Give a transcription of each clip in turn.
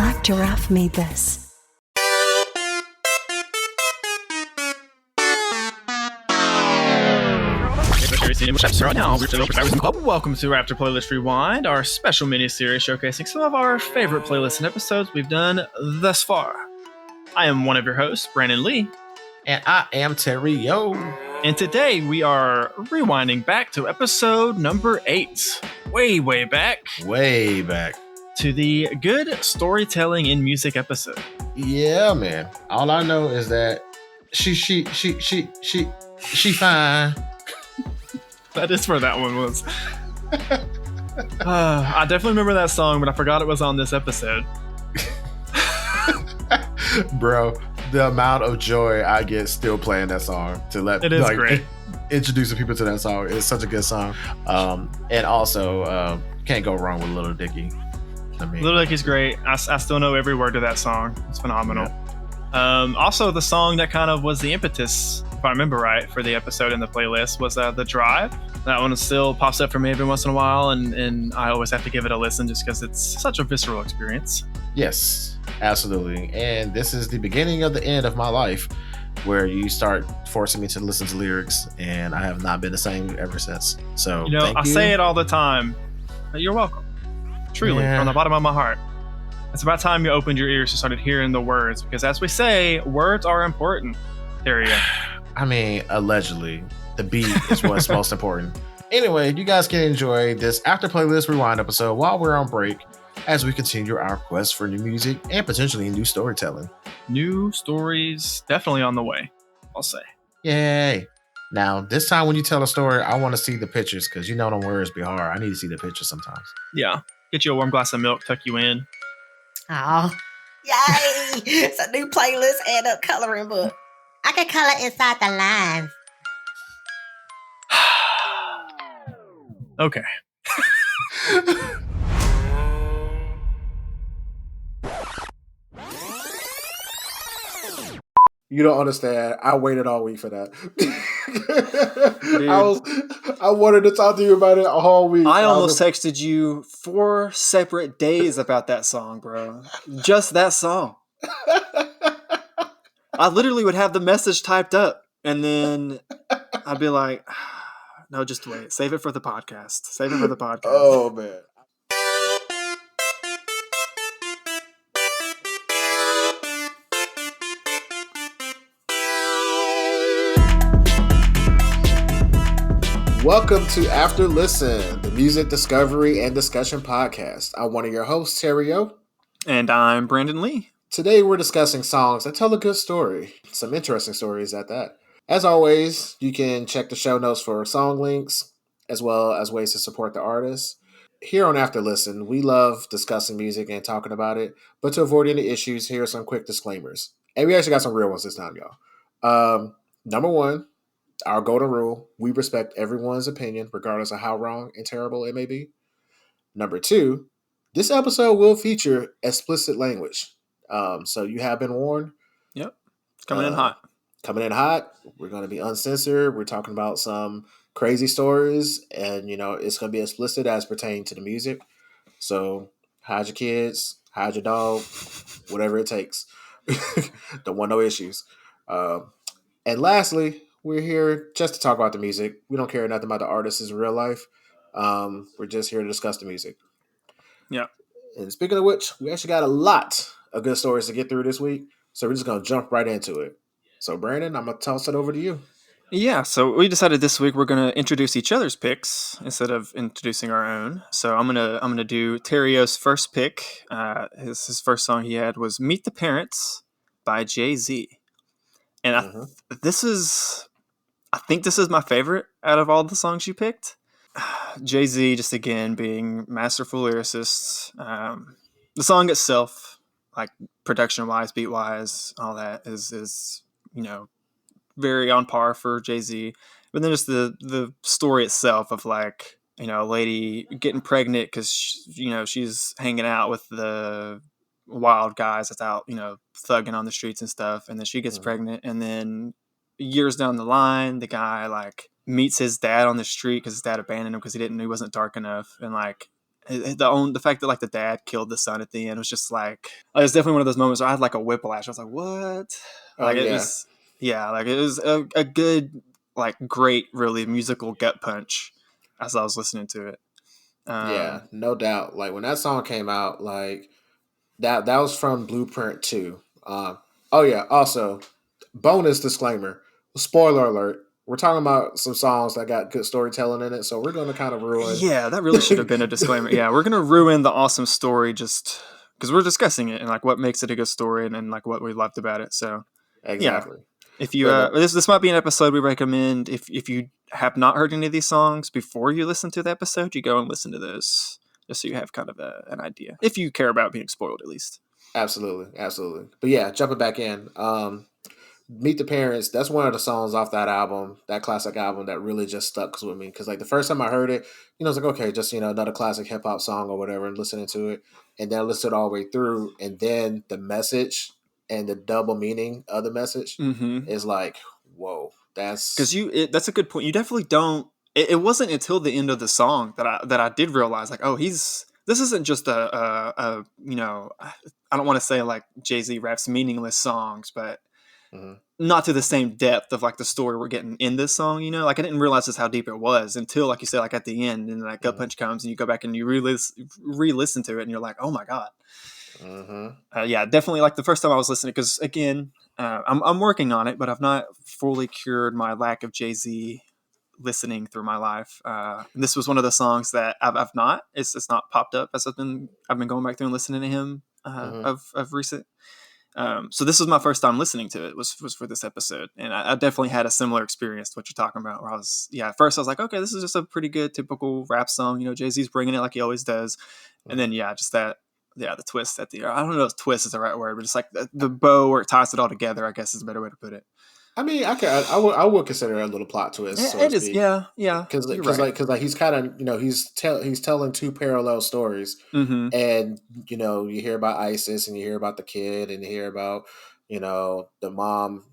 Black Giraffe made this. Welcome to After Playlist Rewind, our special mini-series showcasing some of our favorite playlists and episodes we've done thus far. I am one of your hosts, Brandon Lee. And I am Terry Yo. And today we are rewinding back to episode number 8. Way back. Way back. To the good storytelling in music episode. Yeah, man. All I know is that she fine. That is where that one was. I definitely remember that song, but I forgot it was on this episode. Bro, the amount of joy I get still playing that song to let it is great. Introducing people to that song. It's such a good song. And also, can't go wrong with Little Dicky. Little Dicky's great. I still know every word to that song. It's phenomenal. Yeah. Also, the song that kind of was the impetus, if I remember right, for the episode in the playlist was The Drive. That one still pops up for me every once in a while, and I always have to give it a listen just because it's such a visceral experience. Yes, absolutely. And this is the beginning of the end of my life, where you start forcing me to listen to lyrics, and I have not been the same ever since. So, I say it all the time, but you're welcome. Truly, from the bottom of my heart. It's about time you opened your ears and started hearing the words, because as we say, words are important. There you go. I mean, allegedly, the beat is what's most important. Anyway, you guys can enjoy this After Playlist Rewind episode while we're on break as we continue our quest for new music and potentially new storytelling. New stories definitely on the way, I'll say. Yay. Now, this time when you tell a story, I want to see the pictures, because you know them words be hard. I need to see the pictures sometimes. Yeah. Get you a warm glass of milk, tuck you in. Oh, yay! It's a new playlist and a coloring book. I can color inside the lines. Okay. You don't understand. I waited all week for that. I wanted to talk to you about it all week. I almost texted you 4 separate days about that song, bro. Just that song. I literally would have the message typed up, and then I'd be like, no, just wait. Save it for the podcast. Save it for the podcast. Oh, man. Welcome to After Listen, the music discovery and discussion podcast. I'm one of your hosts, Terry O. And I'm Brandon Lee. Today we're discussing songs that tell a good story. Some interesting stories at that. As always, you can check the show notes for song links, as well as ways to support the artist. Here on After Listen, we love discussing music and talking about it, but to avoid any issues, here are some quick disclaimers. And we actually got some real ones this time, y'all. Number one, our golden rule, we respect everyone's opinion, regardless of how wrong and terrible it may be. Number two, this episode will feature explicit language. So you have been warned. Yep. It's coming in hot. Coming in hot. We're going to be uncensored. We're talking about some crazy stories, and, it's going to be explicit as pertaining to the music. So hide your kids, hide your dog, whatever it takes. Don't want no issues. And lastly, we're here just to talk about the music. We don't care nothing about the artists in real life. We're just here to discuss the music. Yeah. And speaking of which, we actually got a lot of good stories to get through this week. So we're just going to jump right into it. So Brandon, I'm going to toss it over to you. Yeah, so we decided this week we're going to introduce each other's picks instead of introducing our own. So I'm gonna do Terrio's first pick. His first song he had was "Meet the Parents" by Jay-Z, and I think this is my favorite out of all the songs you picked. Jay-Z, just again being masterful lyricist. The song itself, like production-wise, beat-wise, all that is very on par for Jay-Z. But then just the story itself of like, a lady getting pregnant because she's hanging out with the wild guys that's out, thugging on the streets and stuff, and then she gets pregnant, and then years down the line, the guy like meets his dad on the street because his dad abandoned him because he wasn't dark enough, and like the fact that like the dad killed the son at the end was just like, it was definitely one of those moments where I had like a whiplash. I was like, what? Oh Like it yeah. was, yeah, like it was a good, like great, really musical gut punch as I was listening to it. Yeah, no doubt. Like when that song came out, like that was from Blueprint 2. Oh yeah, also bonus disclaimer, spoiler alert. We're talking about some songs that got good storytelling in it, so we're going to kind of ruin. Yeah, that really should have been a disclaimer. Yeah, we're gonna ruin the awesome story just because we're discussing it and like what makes it a good story and like what we loved about it. So yeah, Exactly. if you But this might be an episode we recommend if you have not heard any of these songs before you listen to the episode, you go and listen to those just so you have kind of an idea if you care about being spoiled at least. absolutely, absolutely. But yeah, jumping back in. Meet the Parents, that's one of the songs off that album, that classic album that really just stuck with me. Because like the first time I heard it, I was like, okay, just another classic hip hop song or whatever, and listening to it, and then I listened all the way through, and then the message and the double meaning of the message is like, whoa, Because that's that's a good point. You definitely don't. It wasn't until the end of the song that I did realize like, oh, this isn't just a I don't want to say like Jay-Z raps meaningless songs, but mhm. not to the same depth of like the story we're getting in this song. Like I didn't realize just how deep it was until like you said, like at the end, and that gut punch comes, and you go back and you re-listen to it, and you're like, oh my god. Yeah, definitely. Like the first time I was listening, because again, I'm working on it, but I've not fully cured my lack of Jay-Z listening through my life. And this was one of the songs that I've not. It's not popped up as I've been going back through and listening to him of recent. So this was my first time listening to it was for this episode, and I definitely had a similar experience to what you're talking about. Where at first I was like, okay, this is just a pretty good typical rap song. Jay-Z's bringing it like he always does, and then just that. Yeah, the twist at the I don't know if twist is the right word, but just like the bow where it ties it all together, I guess is a better way to put it. I mean, I would consider it a little plot twist, so to It is, speak. yeah, Because you're right. he's kind of he's telling two parallel stories, Mm-hmm. and you hear about ISIS, and you hear about the kid, and you hear about the mom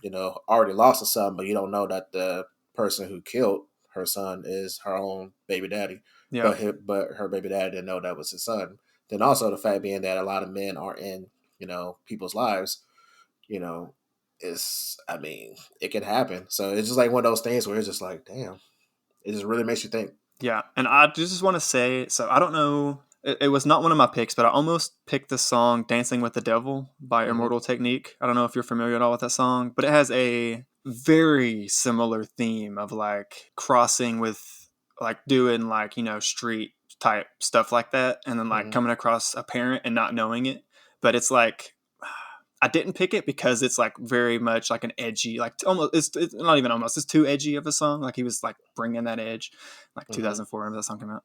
already lost a son, but you don't know that the person who killed her son is her own baby daddy, Yeah, but her baby daddy didn't know that was his son. Then also the fact being that a lot of men are in people's lives, you know I mean, it can happen. So it's just like one of those things where it's just like, damn, it just really makes you think. yeah, and I just want to say, so I don't know. It was not one of my picks, but I almost picked the song "Dancing with the Devil" by Mm-hmm. Immortal Technique. I don't know if you're familiar at all with that song, but it has a very similar theme of like crossing with like doing like street type stuff like that, and then like Mm-hmm. coming across a parent and not knowing it. But it's like I didn't pick it because it's like very much like an edgy, like almost it's not even almost, it's too edgy of a song. Like he was like bringing that edge, like Mm-hmm. 2004 when that song came out.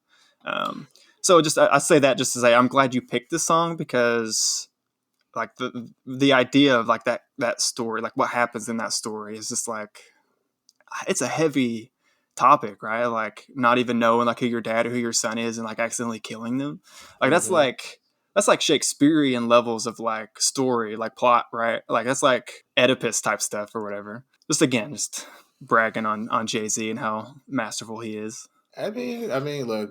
So just I say that just to say I'm glad you picked this song because like the idea of like that story, like what happens in that story is just like it's a heavy topic, right? Like not even knowing like who your dad or who your son is and like accidentally killing them. Like Mm-hmm. that's like Shakespearean levels of like story, like plot, right? Like that's like Oedipus type stuff or whatever. Just bragging on Jay-Z and how masterful he is. Look,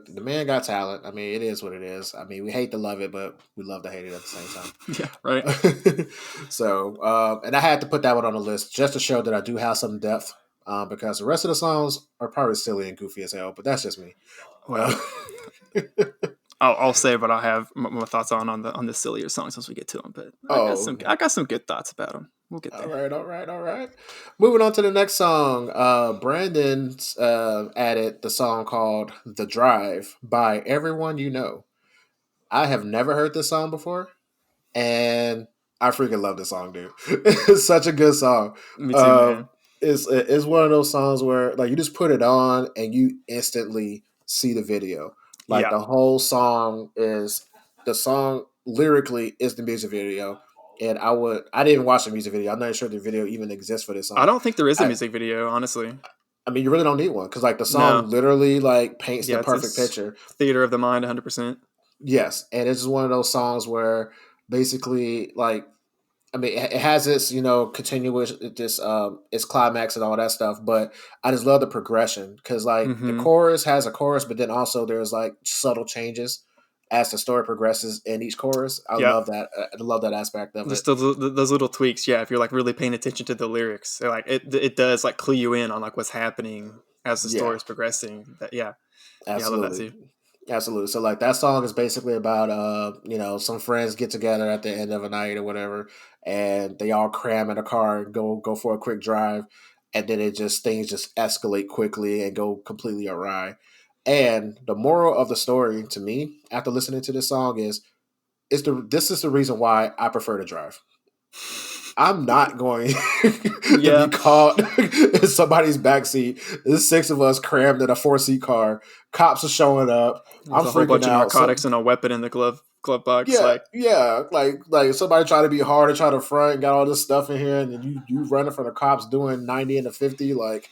the man got talent. I mean, it is what it is. I mean, we hate to love it, but we love to hate it at the same Yeah, right. time. So, and I had to put that one on the list just to show that I do have some depth. Because the rest of the songs are probably silly and goofy as hell, but that's just me. Uh, Well, I'll say what I have my thoughts on the sillier songs once we get to them. But oh, I got some good thoughts about them. We'll get all there. right, all right, all right. Moving on to the next song. Brandon added the song called "The Drive" by Everyone You Know. I have never heard this song before, and I freaking love this song, dude. It's such a good song. Me too, Um, man. it's one of those songs where like you just put it on and you instantly see the video. Like Yeah. the whole song is the song lyrically is the music video. And I didn't watch the music video. I'm not sure the video even exists for this I song. don't think there is a I music video, honestly. I mean, you really don't need one because like the No. song literally like paints the Yeah, perfect it's picture. theater of the mind, 100%. Yes, and it's just one of those songs where basically like I mean, it has its continuous its climax and all that stuff, but I just love the progression because like the Mm-hmm. chorus has a chorus, but then also there's like subtle changes as the story progresses in each chorus. I Yep. love that. I love that aspect of Just it. those little tweaks, yeah. If you're like really paying attention to the lyrics, they're like it does like clue you in on like what's happening as the Yeah, story is progressing. Yeah, I love that absolutely. too. Absolutely. So like that song is basically about some friends get together at the end of a night or whatever, and they all cram in a car and go for a quick drive, and then things just escalate quickly and go completely awry. And the moral of the story to me after listening to this song this is the reason why I prefer to drive. I'm not going to be Yeah, caught in somebody's backseat. There's 6 of us crammed in a 4-seat car. Cops are showing up. there's I'm a whole freaking bunch of out. narcotics and a weapon in the glove box. Yeah, Like, yeah, like somebody trying to be hard and try to front and got all this stuff in here, and then you running from the cops doing 90 and a 50. Like,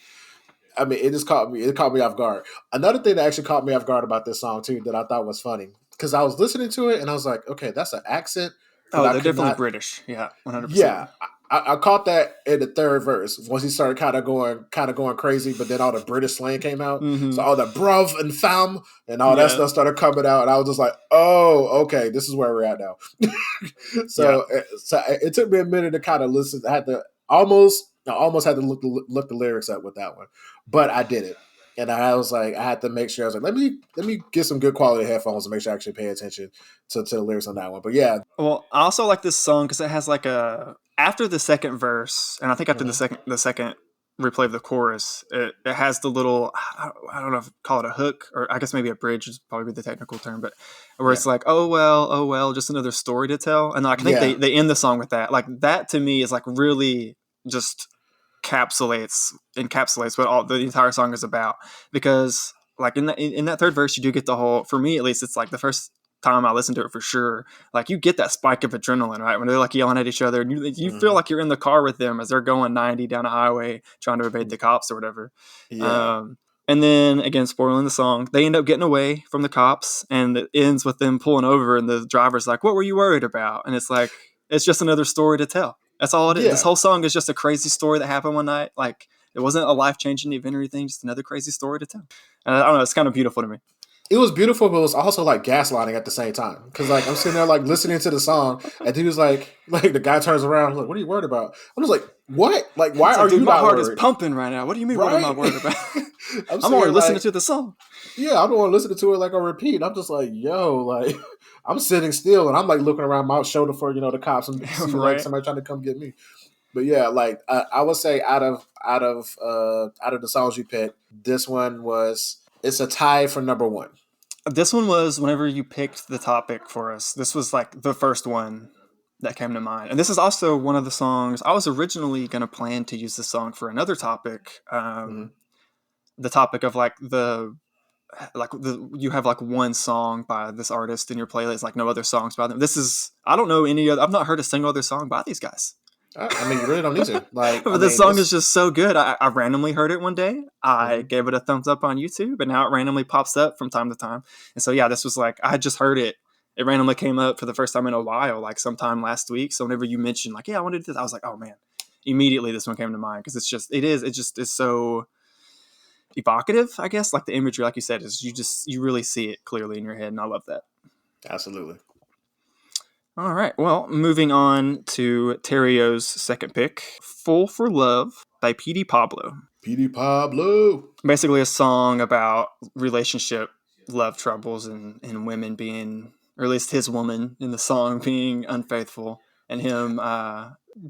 I mean, it just caught me. It caught me off guard. Another thing that actually caught me off guard about this song too that I thought was funny because I was listening to it and I was like, okay, that's an accent that oh, I they're could definitely not. British. Yeah, 100%. Yeah, I caught that in the third verse once he started kind of going crazy, but then all the British slang came out. So Mm-hmm. all the bruv and fam and all that Yeah, stuff started coming out, and I was just like, "Oh, okay, this is where we're at now." yeah. so it took me a minute to kind of listen. I almost had to look the lyrics up with that one, but I did it. And I was like, I had to make sure. I was like, let me get some good quality headphones and make sure I actually pay attention to the lyrics on that one. But yeah, Well, I also like this song because it has like a after the second verse, and I think after mhm, the second replay of the chorus, it has the little I don't know if call it a hook or I guess maybe a bridge is probably the technical term, but where yeah, it's like oh well, just another story to tell, and like, I think yeah, they end the song with that. Like that to me is like really just encapsulates what all the entire song is about because like in that third verse you do get the whole, for me at least, it's like the first time I listened to it for sure, like you get that spike of adrenaline, right, when they're like yelling at each other and you feel mhm, like you're in the car with them as they're going 90 down a highway trying to evade the cops or whatever. yeah, um, and then again, spoiling the song, they end up getting away from the cops and it ends with them pulling over and the driver's like, what were you worried about? And it's like, it's just another story to tell. That's all it is. This yeah. whole song is just a crazy story that happened one night. Like it wasn't a life changing event or anything, just another crazy story to tell. And I don't know, it's kind of beautiful to me. It was beautiful, but it was also like gaslighting at the same time. Because like I'm sitting there like listening to the song, and he was like the guy turns around, like, "What are you worried about?" I'm just like, "What? Like, why It's like, are dude, you my not heart is worried?" pumping right now. What do you mean? What am I Right? worried about? I'm I'm sitting already here listening like, to the song. yeah, I'm the one listening to it like on repeat. I'm just like, yo, like I'm sitting still and I'm like looking around my shoulder for the cops and see like Right. somebody trying to come get me. But yeah, like I would say out of the songs you picked, this one it's a tie for number one. This one was whenever you picked the topic for us. This was like the first one that came to mind. And this is also one of the songs I was originally going to plan to use this song for another topic. Hmm. The topic of you have like one song by this artist in your playlist, like no other songs by them. This is, I don't know any other, I've not heard a single other song by these guys. I mean, you really don't need to. Like, I But this mean, song is this. just so good. I randomly heard it one day. I Mhm. gave it a thumbs up on YouTube, but now it randomly pops up from time to time. And so, yeah, this was like, I had just heard it. It randomly came up for the first time in a while, like sometime last week. So whenever you mentioned, like, yeah, I wanted to do this, I was like, oh man, immediately this one came to mind because it just is so evocative, I guess. Like the imagery, like you said, is you really see it clearly in your head. And I love that. Absolutely. All right. Well, moving on to Terrio's second pick, Full for Love by Petey Pablo. Petey Pablo. Basically a song about relationship love troubles and women being, or at least his woman in the song being unfaithful and him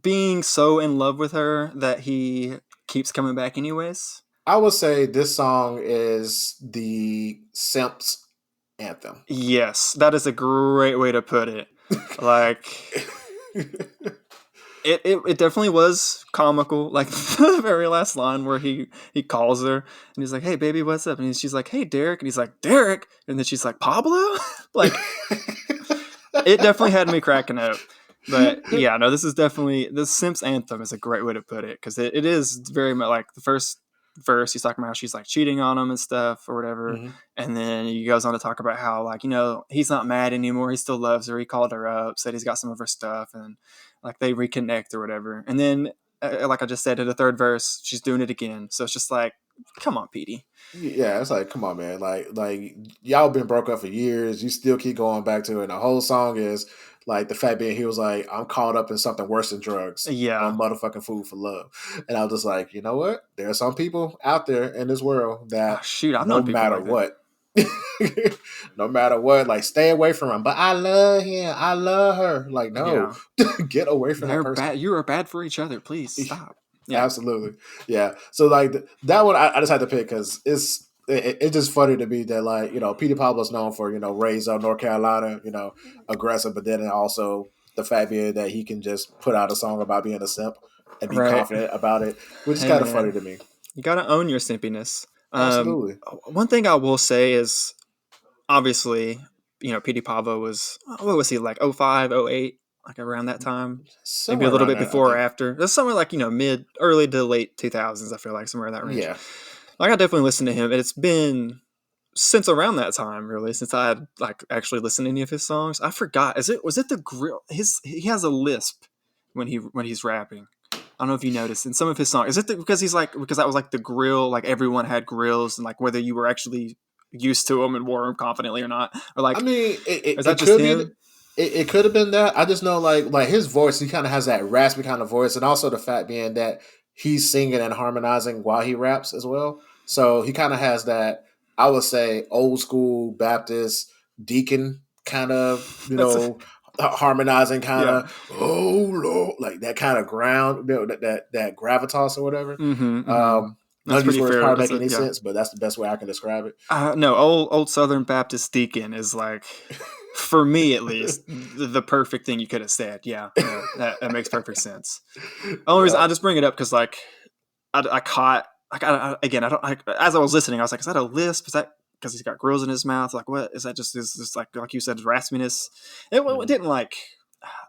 being so in love with her that he keeps coming back anyways. I would say this song is the Simps anthem. Yes, that is a great way to put it. Like it definitely was comical, like the very last line where he calls her and he's like, hey baby, what's up? And she's like, hey Derek, and he's like, Derek, and then she's like, Pablo. Like it definitely had me cracking up. But yeah, no, this is definitely, the Simps anthem is a great way to put it because it is very much like the first verse he's talking about how she's like cheating on him and stuff or whatever, Mhm. and then he goes on to talk about how, like, he's not mad anymore, he still loves her, he called her up, said he's got some of her stuff, and like they reconnect or whatever, and then like I just said in the third verse, she's doing it again. So it's just like, come on, Petey. Yeah, it's like, come on, man. Like y'all been broke up for years. You still keep going back to it. And the whole song is like the fact being he was like, I'm caught up in something worse than drugs. Yeah. On motherfucking food for love. And I was just like, you know what? There are some people out there in this world that Shoot, I've no known people matter like that. what, no matter what, like stay away from him. But I love him. I love her. Like, no, get away from that They're person. bad. You are bad for each other. Please stop. Yeah. Absolutely. Yeah. So like that one, I just had to pick because it's just funny to me that like, you know, Petey Pablo's known for, you know, raised up North Carolina, you know, aggressive, but then also the fact being that he can just put out a song about being a simp and be confident about it, which is kind of funny to me. You got to own your simpiness. Absolutely. One thing I will say is obviously, you know, Petey Pablo was, what was he, like 05, 08, like around that time? Somewhere maybe a little bit there, before or after. That's somewhere like, you know, early to late 2000s, I feel like, somewhere in that range. Yeah. Like, I definitely listened to him, and it's been since around that time, really, since I had like actually listened to any of his songs. I forgot. Was it the grill? He has a lisp when he's rapping. I don't know if you noticed in some of his songs. Is it because that was like the grill, like everyone had grills, and like whether you were actually used to them and wore them confidently or not, or like, I mean, is that just him? It could have been that. I just know like his voice, he kind of has that raspy kind of voice, and also the fact being that he's singing and harmonizing while he raps as well. So he kind of has that, I would say, old school Baptist deacon kind of, you know, harmonizing kind of, oh Lord, like that kind of ground, you know, that gravitas or whatever. None of these words probably make any sense, but that's the best way I can describe it. No, old Southern Baptist deacon is like, for me at least, the perfect thing you could have said. Yeah, that makes perfect sense. Only reason I just bring it up because like I caught like as I was listening, I was like, is that a lisp? Is that because he's got grills in his mouth? Like, what is that? Just like you said, raspiness. It didn't like.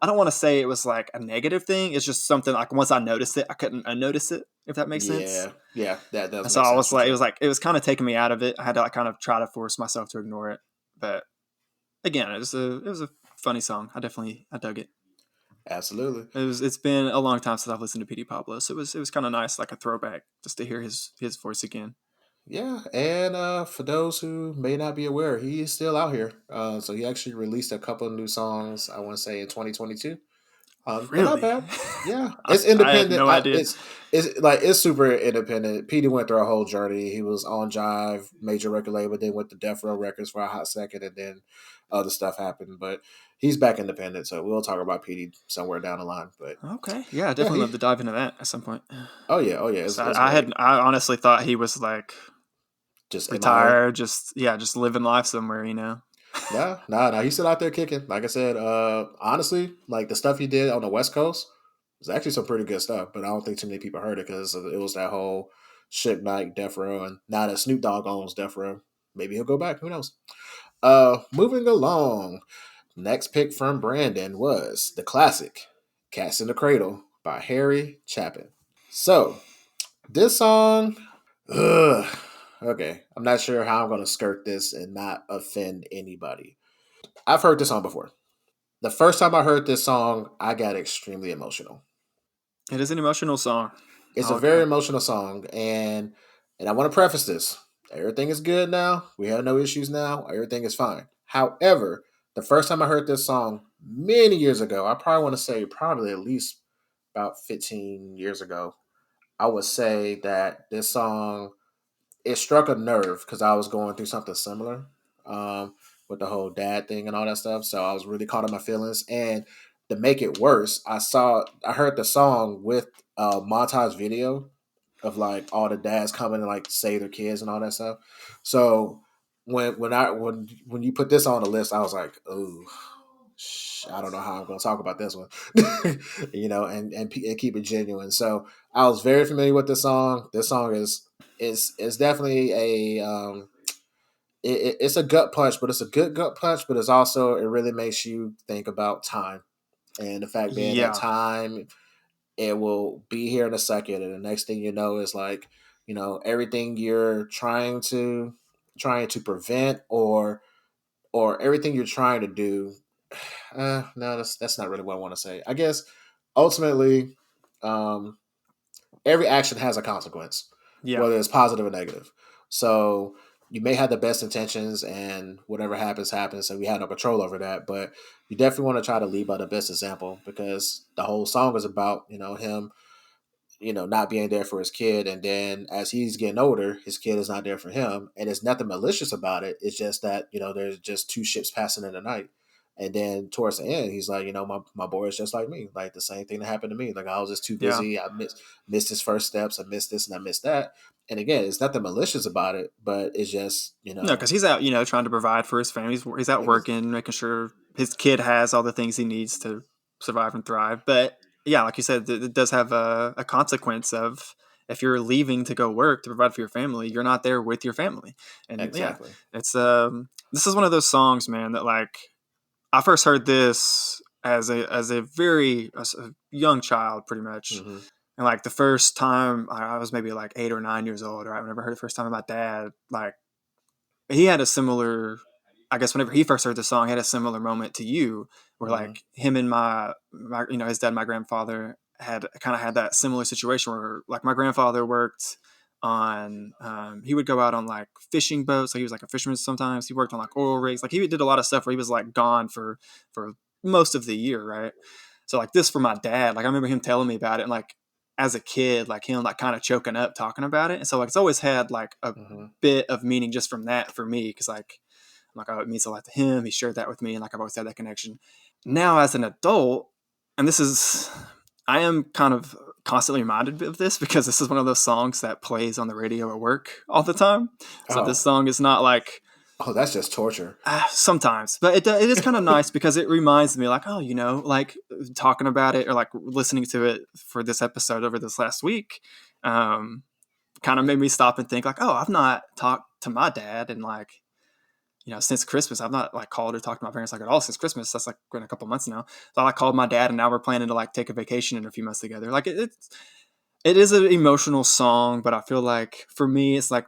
I don't want to say it was like a negative thing. It's just something like once I noticed it, I couldn't unnotice it. If that makes sense. Yeah, that does. So I was like, it was kind of taking me out of it. I had to like kind of try to force myself to ignore it. But again, it was a funny song. I dug it. Absolutely. It's been a long time since I've listened to Petey Pablo, so it was kind of nice, like a throwback, just to hear his voice again. Yeah, and for those who may not be aware, he is still out here. So he actually released a couple of new songs, I want to say in 2022. Really? Not bad. Yeah, it's independent. I had no idea. It's super independent. Petey went through a whole journey. He was on Jive, major record label, then went to Death Row Records for a hot second, and then other stuff happened. But he's back independent, so we'll talk about Petey somewhere down the line. But okay, yeah, I definitely love to dive into that at some point. Oh yeah. I honestly thought he was like just retired, just living life somewhere, you know. No. He's still out there kicking. Like I said, honestly, like the stuff he did on the West Coast was actually some pretty good stuff. But I don't think too many people heard it because it was that whole Suge Knight, Death Row, and now that Snoop Dogg owns Death Row, maybe he'll go back. Who knows? Moving along, next pick from Brandon was the classic "Cats in the Cradle" by Harry Chaplin. So this song, okay, I'm not sure how I'm going to skirt this and not offend anybody. I've heard this song before. The first time I heard this song, I got extremely emotional. It is an emotional song. It's a very emotional song, and I want to preface this. Everything is good now. We have no issues now. Everything is fine. However, the first time I heard this song many years ago, I probably want to say probably at least about 15 years ago, I would say that this song, it struck a nerve because I was going through something similar with the whole dad thing and all that stuff. So I was really caught in my feelings. And to make it worse, I heard the song with a montage video of like all the dads coming and like save their kids and all that stuff. So when you put this on the list, I was like, oh, I don't know how I'm going to talk about this one, you know, and keep it genuine. So I was very familiar with this song. This song is definitely it's a gut punch, but it's a good gut punch. But it's also, it really makes you think about time and the fact being that time, it will be here in a second, and the next thing you know is like, you know, everything you're trying to prevent or everything you're trying to do. No, that's not really what I want to say. I guess ultimately, every action has a consequence, Yeah. whether it's positive or negative. So you may have the best intentions, and whatever happens, happens, and we have no control over that. But you definitely want to try to lead by the best example, because the whole song is about, him, not being there for his kid. And then as he's getting older, his kid is not there for him. And there's nothing malicious about it. It's just that, there's just two ships passing in the night. And then towards the end, he's like, my boy is just like me. Like the same thing that happened to me. Like I was just too Yeah. busy. I missed his first steps. I missed this and I missed that. And again, it's nothing malicious about it, but it's just, No, because he's out, trying to provide for his family. He's out working, making sure his kid has all the things he needs to survive and thrive. But yeah, like you said, it does have a consequence of if you're leaving to go work to provide for your family, you're not there with your family. And exactly. yeah, it's this is one of those songs, man, that like I first heard this as a young child, pretty much. Mm-hmm. And like the first time I was maybe like 8 or 9 years old, right? Whenever I heard the first time about dad, like he had a similar, I guess whenever he first heard the song, he had a similar moment to you where Mm-hmm. like him and my his dad, my grandfather had kind of had that similar situation where like my grandfather worked on, he would go out on like fishing boats. So he was like a fisherman sometimes. He worked on like oil rigs. Like he did a lot of stuff where he was like gone for most of the year. Right. So like this for my dad, like I remember him telling me about it and like, as a kid, like him like kind of choking up talking about it. And so like it's always had like a Mm-hmm. bit of meaning just from that for me, because like I'm like, oh, it means a lot to him. He shared that with me, and like I've always had that connection. Now as an adult, and I am kind of constantly reminded of this because this is one of those songs that plays on the radio at work all the time. So this song is not like, oh, that's just torture. Sometimes, but it is kind of nice because it reminds me like, oh, like talking about it or like listening to it for this episode over this last week, kind of made me stop and think like, oh, I've not talked to my dad and like, since Christmas. I've not like called or talked to my parents like at all since Christmas. That's like been a couple months now. So I called my dad, and now we're planning to like take a vacation in a few months together. Like it is an emotional song, but I feel like for me, it's like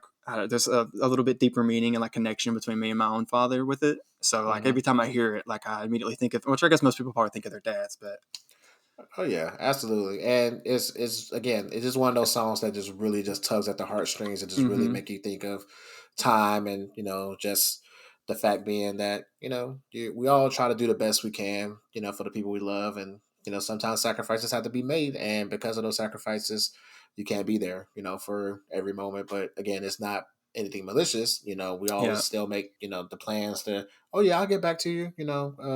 there's a little bit deeper meaning and like connection between me and my own father with it. So like every time I hear it, like I immediately think of, which I guess most people probably think of their dads, but Oh yeah, absolutely. And it's again, it's just one of those songs that just really just tugs at the heartstrings and just really make you think of time, and just the fact being that we all try to do the best we can for the people we love, and sometimes sacrifices have to be made, and because of those sacrifices you can't be there for every moment. But again, it's not anything malicious. We always still make the plans to, oh yeah, I'll get back to you,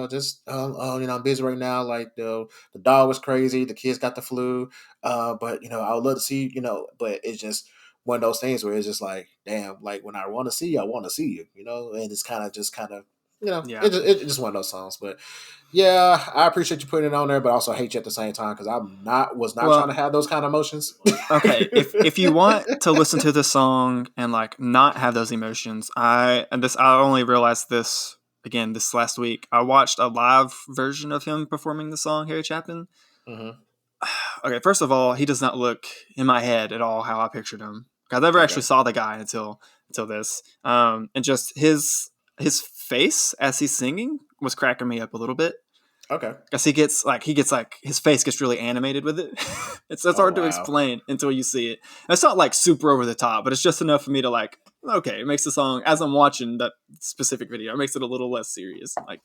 just I'm busy right now, like the dog was crazy, the kids got the flu, but I would love to see but it's just one of those things where it's just like, damn, like when I want to see you, I want to see you, and it's kind of it's just one of those songs. But yeah, I appreciate you putting it on there, but also hate you at the same time because was not trying to have those kind of emotions. Okay, if you want to listen to the song and like not have those emotions, I only realized this again this last week. I watched a live version of him performing the song Harry Chaplin. Mm-hmm. Okay, first of all, he does not look in my head at all how I pictured him. I never actually saw the guy until this, and just his face as he's singing was cracking me up a little bit. Okay. Because he gets like his face gets really animated with it. It's hard to explain until you see it. And it's not like super over the top, but it's just enough for me to like, okay, it makes the song, as I'm watching that specific video, it makes it a little less serious. Like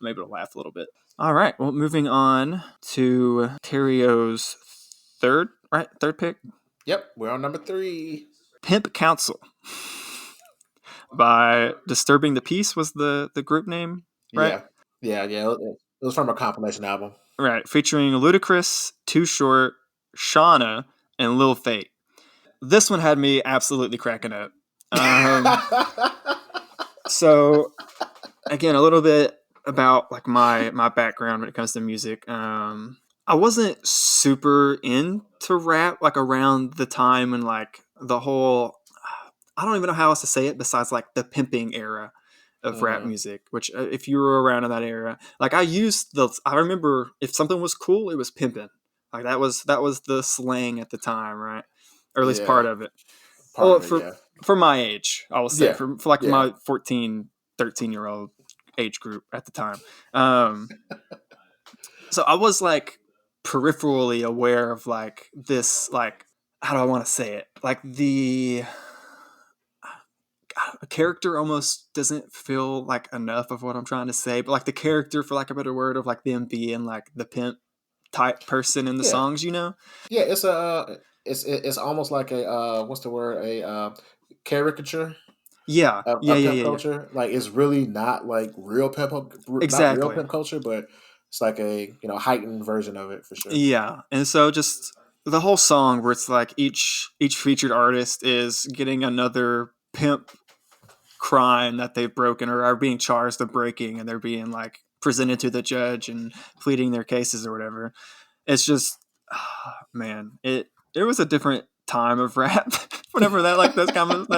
I'm able to laugh a little bit. All right. Well, moving on to Terio's third pick. Yep, we're on number 3. Pimp Council by Disturbing the Peace was the group name, right? Yeah. It was from a compilation album. Right, featuring Ludacris, Too Short, Shawnna, and Lil Fate. This one had me absolutely cracking up. So, again, a little bit about like my background when it comes to music. I wasn't super into rap like around the time when like the whole, I don't even know how else to say it besides like the pimping era of rap music, which if you were around in that era, like I remember if something was cool, it was pimping. Like that was the slang at the time, right? Or at least part of it. For my age, I will say, for like my 14, 13-year-old age group at the time. So I was like peripherally aware of like this like how do I want to say it? Like the character almost doesn't feel like enough of what I'm trying to say, but like the character, for like a better word, of like them being like the pimp type person in the Yeah, songs, you know? yeah. It's almost like a what's the word, a caricature Yeah, yeah, of yeah, pimp yeah, yeah. culture. Like it's really not like not real Exactly. pimp culture, but it's like a heightened version of it for sure. Yeah, and so just the whole song where it's like each featured artist is getting another pimp crime that they've broken or are being charged of breaking, and they're being like presented to the judge and pleading their cases or whatever. It's just, man, it was a different time of rap. Whenever that like those kind of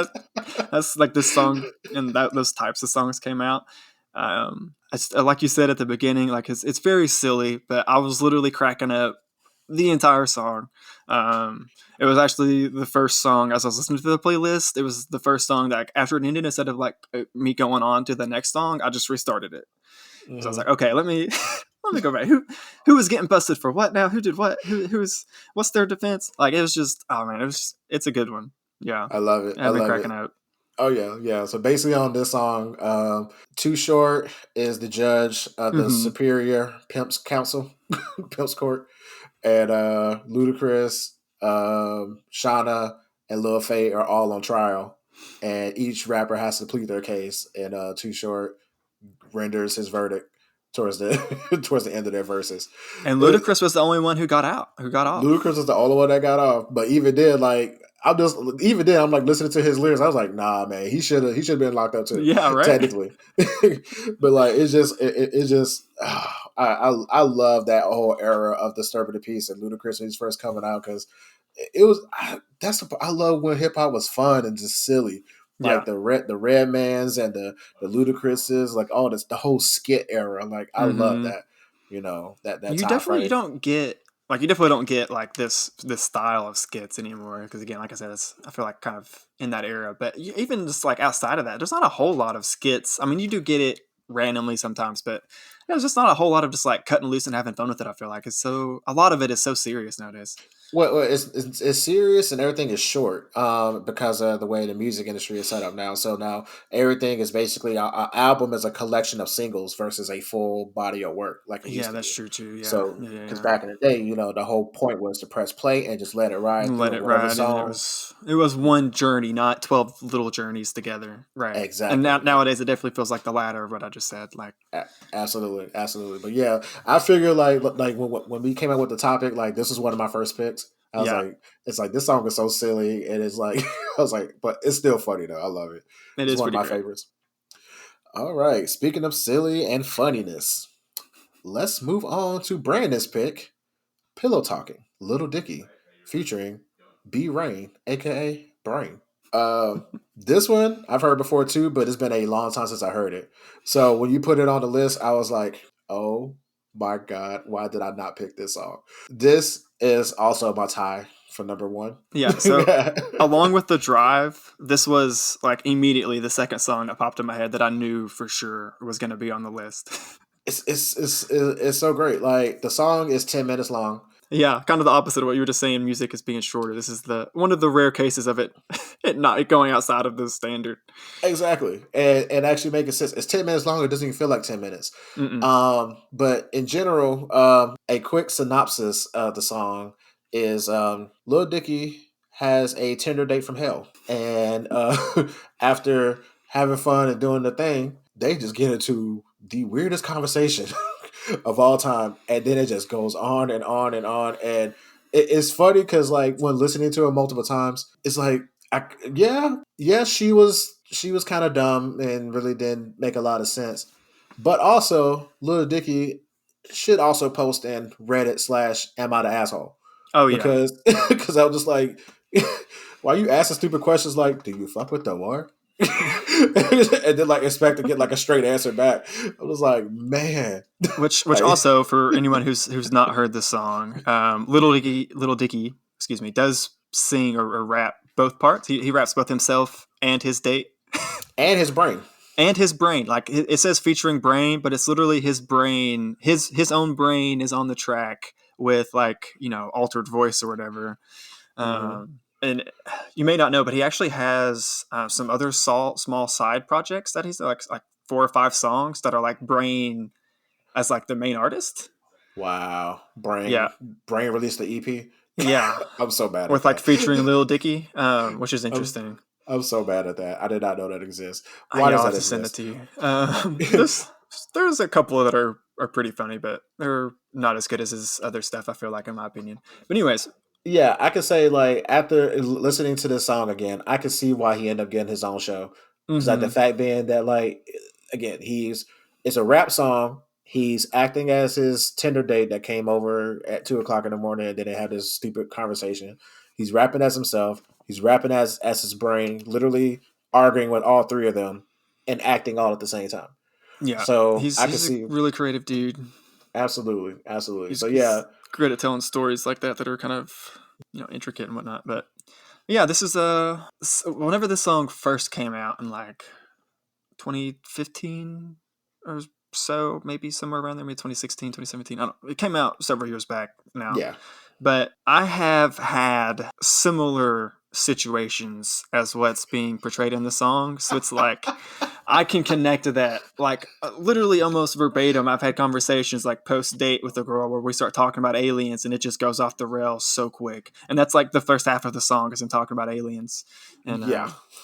that's like this song and those types of songs came out. It's, like you said at the beginning, like it's very silly, but I was literally cracking up the entire song. It was actually the first song as I was listening to the playlist. It was the first song that after it ended, instead of like me going on to the next song, I just restarted it. So I was Hmm. like, okay, let me let me go back. Who was getting busted for what now? Who did what? Who's what's their defense? Like it was just, oh man, it's a good one. Yeah, I love it. I I've been love it. cracking up. Oh yeah, yeah. So basically, on this song, Too Short is the judge of the Hmm. Superior Pimps Council, Pimps Court, and Ludacris, Shawnna, and Lil Faye are all on trial, and each rapper has to plead their case, and Too Short renders his verdict towards the towards the end of their verses. And It, Ludacris was the only one who got out, who got off. Ludacris is the only one that got off, but even then, like I'm like listening to his lyrics. I was like, nah, man, he should have been locked up too, Yeah, right. technically. But like, it's just I love that whole era of Disturbing the Peace and Ludacris when he's first coming out, because it was I love when hip hop was fun and just silly. Yeah. Like the Redmans and the Ludacris's, like all this, the whole skit era. Like I love Hmm. that, that You time definitely you frame. don't get like you definitely don't get like this style of skits anymore, because again, like I said, it's I feel like kind of in that era. But even just like outside of that, there's not a whole lot of skits. I mean, you do get it randomly sometimes, but there's just not a whole lot of just like cutting loose and having fun with it. I feel like it's so a lot of it is so serious nowadays. Well, it's serious and everything is short, because of the way the music industry is set up now. So now everything is basically a album is a collection of singles versus a full body of work like it Yeah, used to that's be. true too. Yeah, So yeah, yeah, because yeah. back in the day, the whole point was to press play and just let it ride Let through it whatever ride, and song. it was one journey, not 12 little journeys together. Right. And now Exactly. nowadays it definitely feels like the latter of what I just said. Like, Absolutely, absolutely. But yeah, I figure like when we came up with the topic, like this was one of my first picks. I was yeah, like, it's like this song is so silly, and it's like I was like, but it's still funny though. I love it. it It's is one of pretty my great. favorites. All right. Speaking of silly and funniness, let's move on to Brandon's pick, Pillow Talking, Little Dicky, featuring B Rain, aka Brain. This one I've heard before too, but it's been a long time since I heard it. So when you put it on the list, I was like, oh my God, why did I not pick this song? This is also my tie for number one. Yeah, so along with The Drive, this was like immediately the second song that popped in my head that I knew for sure was going to be on the list. It's so great. Like the song is 10 minutes long. Yeah, kind of the opposite of what you were just saying. Music is being shorter. This is the one of the rare cases of it, it not going outside of the standard. Exactly, and actually making sense. It's 10 minutes long. It doesn't even feel like 10 minutes. Mm-mm. But in general, a quick synopsis of the song is Lil Dicky has a Tinder date from hell, and after having fun and doing the thing, they just get into the weirdest conversation of all time, and then it just goes on and on and on, and it's funny because like when listening to it multiple times, it's like yeah, she was kind of dumb and really didn't make a lot of sense. But also, Little Dicky should also post in Reddit / Am I the asshole? Oh yeah, Because I was just like, why you asking stupid questions like, do you fuck with Lamar? And then like expect to get like a straight answer back. I was like, man, which like, also for anyone who's not heard the song, Little Dicky, excuse me, does sing or rap both parts. He raps both himself and his date and his brain. and his brain. Like it says featuring brain, but it's literally his brain. His own brain is on the track with like altered voice or whatever. And you may not know, but he actually has some other small side projects that he's like 4 or 5 songs that are like Brain as like the main artist. Wow. Yeah. Brain released the EP. Yeah. I'm so bad at With that. like featuring Lil Dicky, which is interesting. I'm so bad at that. I did not know that exists. Why does I'll that have to send it exist? to you. There's a couple that are pretty funny, but they're not as good as his other stuff, I feel like, in my opinion. But anyways. Yeah, I could say, like, after listening to this song again, I could see why he ended up getting his own show. Because like the fact being that, like, again, it's a rap song. He's acting as his Tinder date that came over at 2:00 in the morning, and then they had this stupid conversation. He's rapping as himself. He's rapping as his brain, literally arguing with all 3 of them and acting all at the same time. Yeah, so he's a really creative dude. Absolutely. So yeah, great at telling stories like that are kind of intricate and whatnot. But yeah, this is whenever this song first came out in like 2015 or so, maybe somewhere around there, maybe 2016, 2017. I don't know. It came out several years back now. Yeah. But I have had similar situations as what's being portrayed in the song. So it's like I can connect to that. Like literally almost verbatim. I've had conversations like post date with a girl where we start talking about aliens and it just goes off the rails so quick. And that's like the first half of the song is him talking about aliens and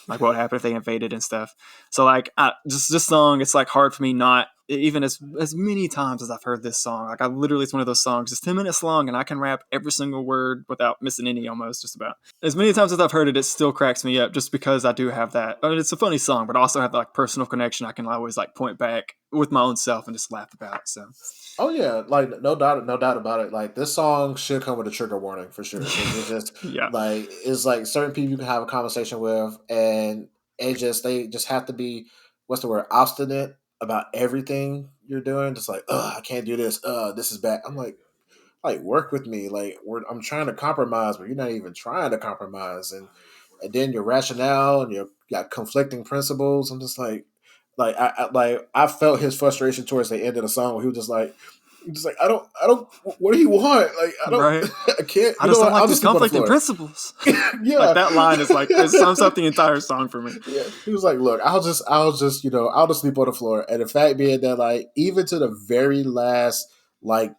like what happened if they invaded and stuff. So like just this song, it's like hard for me not, even as many times as I've heard this song, like it's one of those songs, it's 10 minutes long and I can rap every single word without missing any, almost just about. As many times as I've heard it, it still cracks me up just because I do have that. I mean, it's a funny song, but I also have that like personal connection I can always like point back with my own self and just laugh about. So. Oh yeah, like no doubt about it. Like this song should come with a trigger warning for sure. It's just like it's like certain people you can have a conversation with, and they just have to be obstinate about everything you're doing. Just like, I can't do this. This is bad. I'm like work with me. Like I'm trying to compromise, but you're not even trying to compromise, and then your rationale and you got conflicting principles. I'm just like I felt his frustration towards the end of the song where he was just like I don't what do you want? Like I don't right. I can't I just don't like these conflicting principles. Yeah. Like that line is like it sums up the entire song for me. Yeah. He was like, look, I'll just I'll just sleep on the floor. And the fact being that like even to the very last like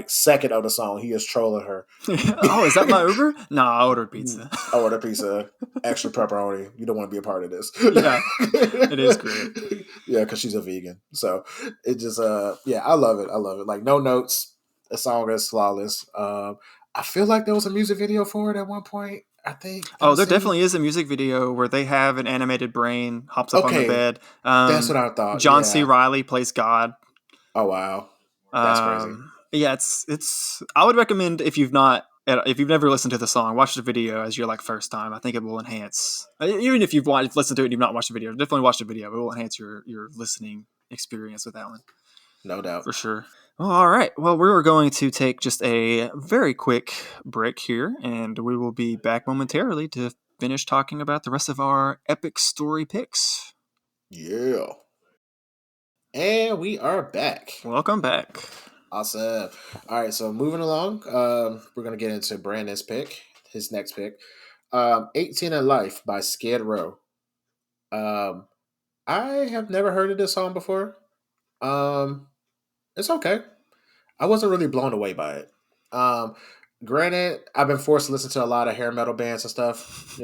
second of the song, he is trolling her. Oh, is that my Uber? No, I ordered pizza. I ordered pizza, extra pepperoni. You don't want to be a part of this. Yeah, it is great. Yeah, because she's a vegan. So it just I love it. Like no notes. The song is flawless. I feel like there was a music video for it at one point. I think. Oh, there definitely is a music video where they have an animated brain hops up on the bed. That's what I thought. John C. Reilly plays God. Oh wow. That's crazy. Yeah, it's. I would recommend if you've never listened to the song, watch the video as your like first time. I think it will enhance. Even if you've listened to it and you've not watched the video, definitely watch the video. It will enhance your listening experience with that one. No doubt, for sure. Well, all right. Well, we're going to take just a very quick break here, and we will be back momentarily to finish talking about the rest of our epic story picks. Yeah. And we are back. Welcome back. Awesome. All right, so moving along, we're going to get into Brandon's pick, his next pick. 18 in Life by Skid Row. I have never heard of this song before. It's okay. I wasn't really blown away by it. Granted, I've been forced to listen to a lot of hair metal bands and stuff,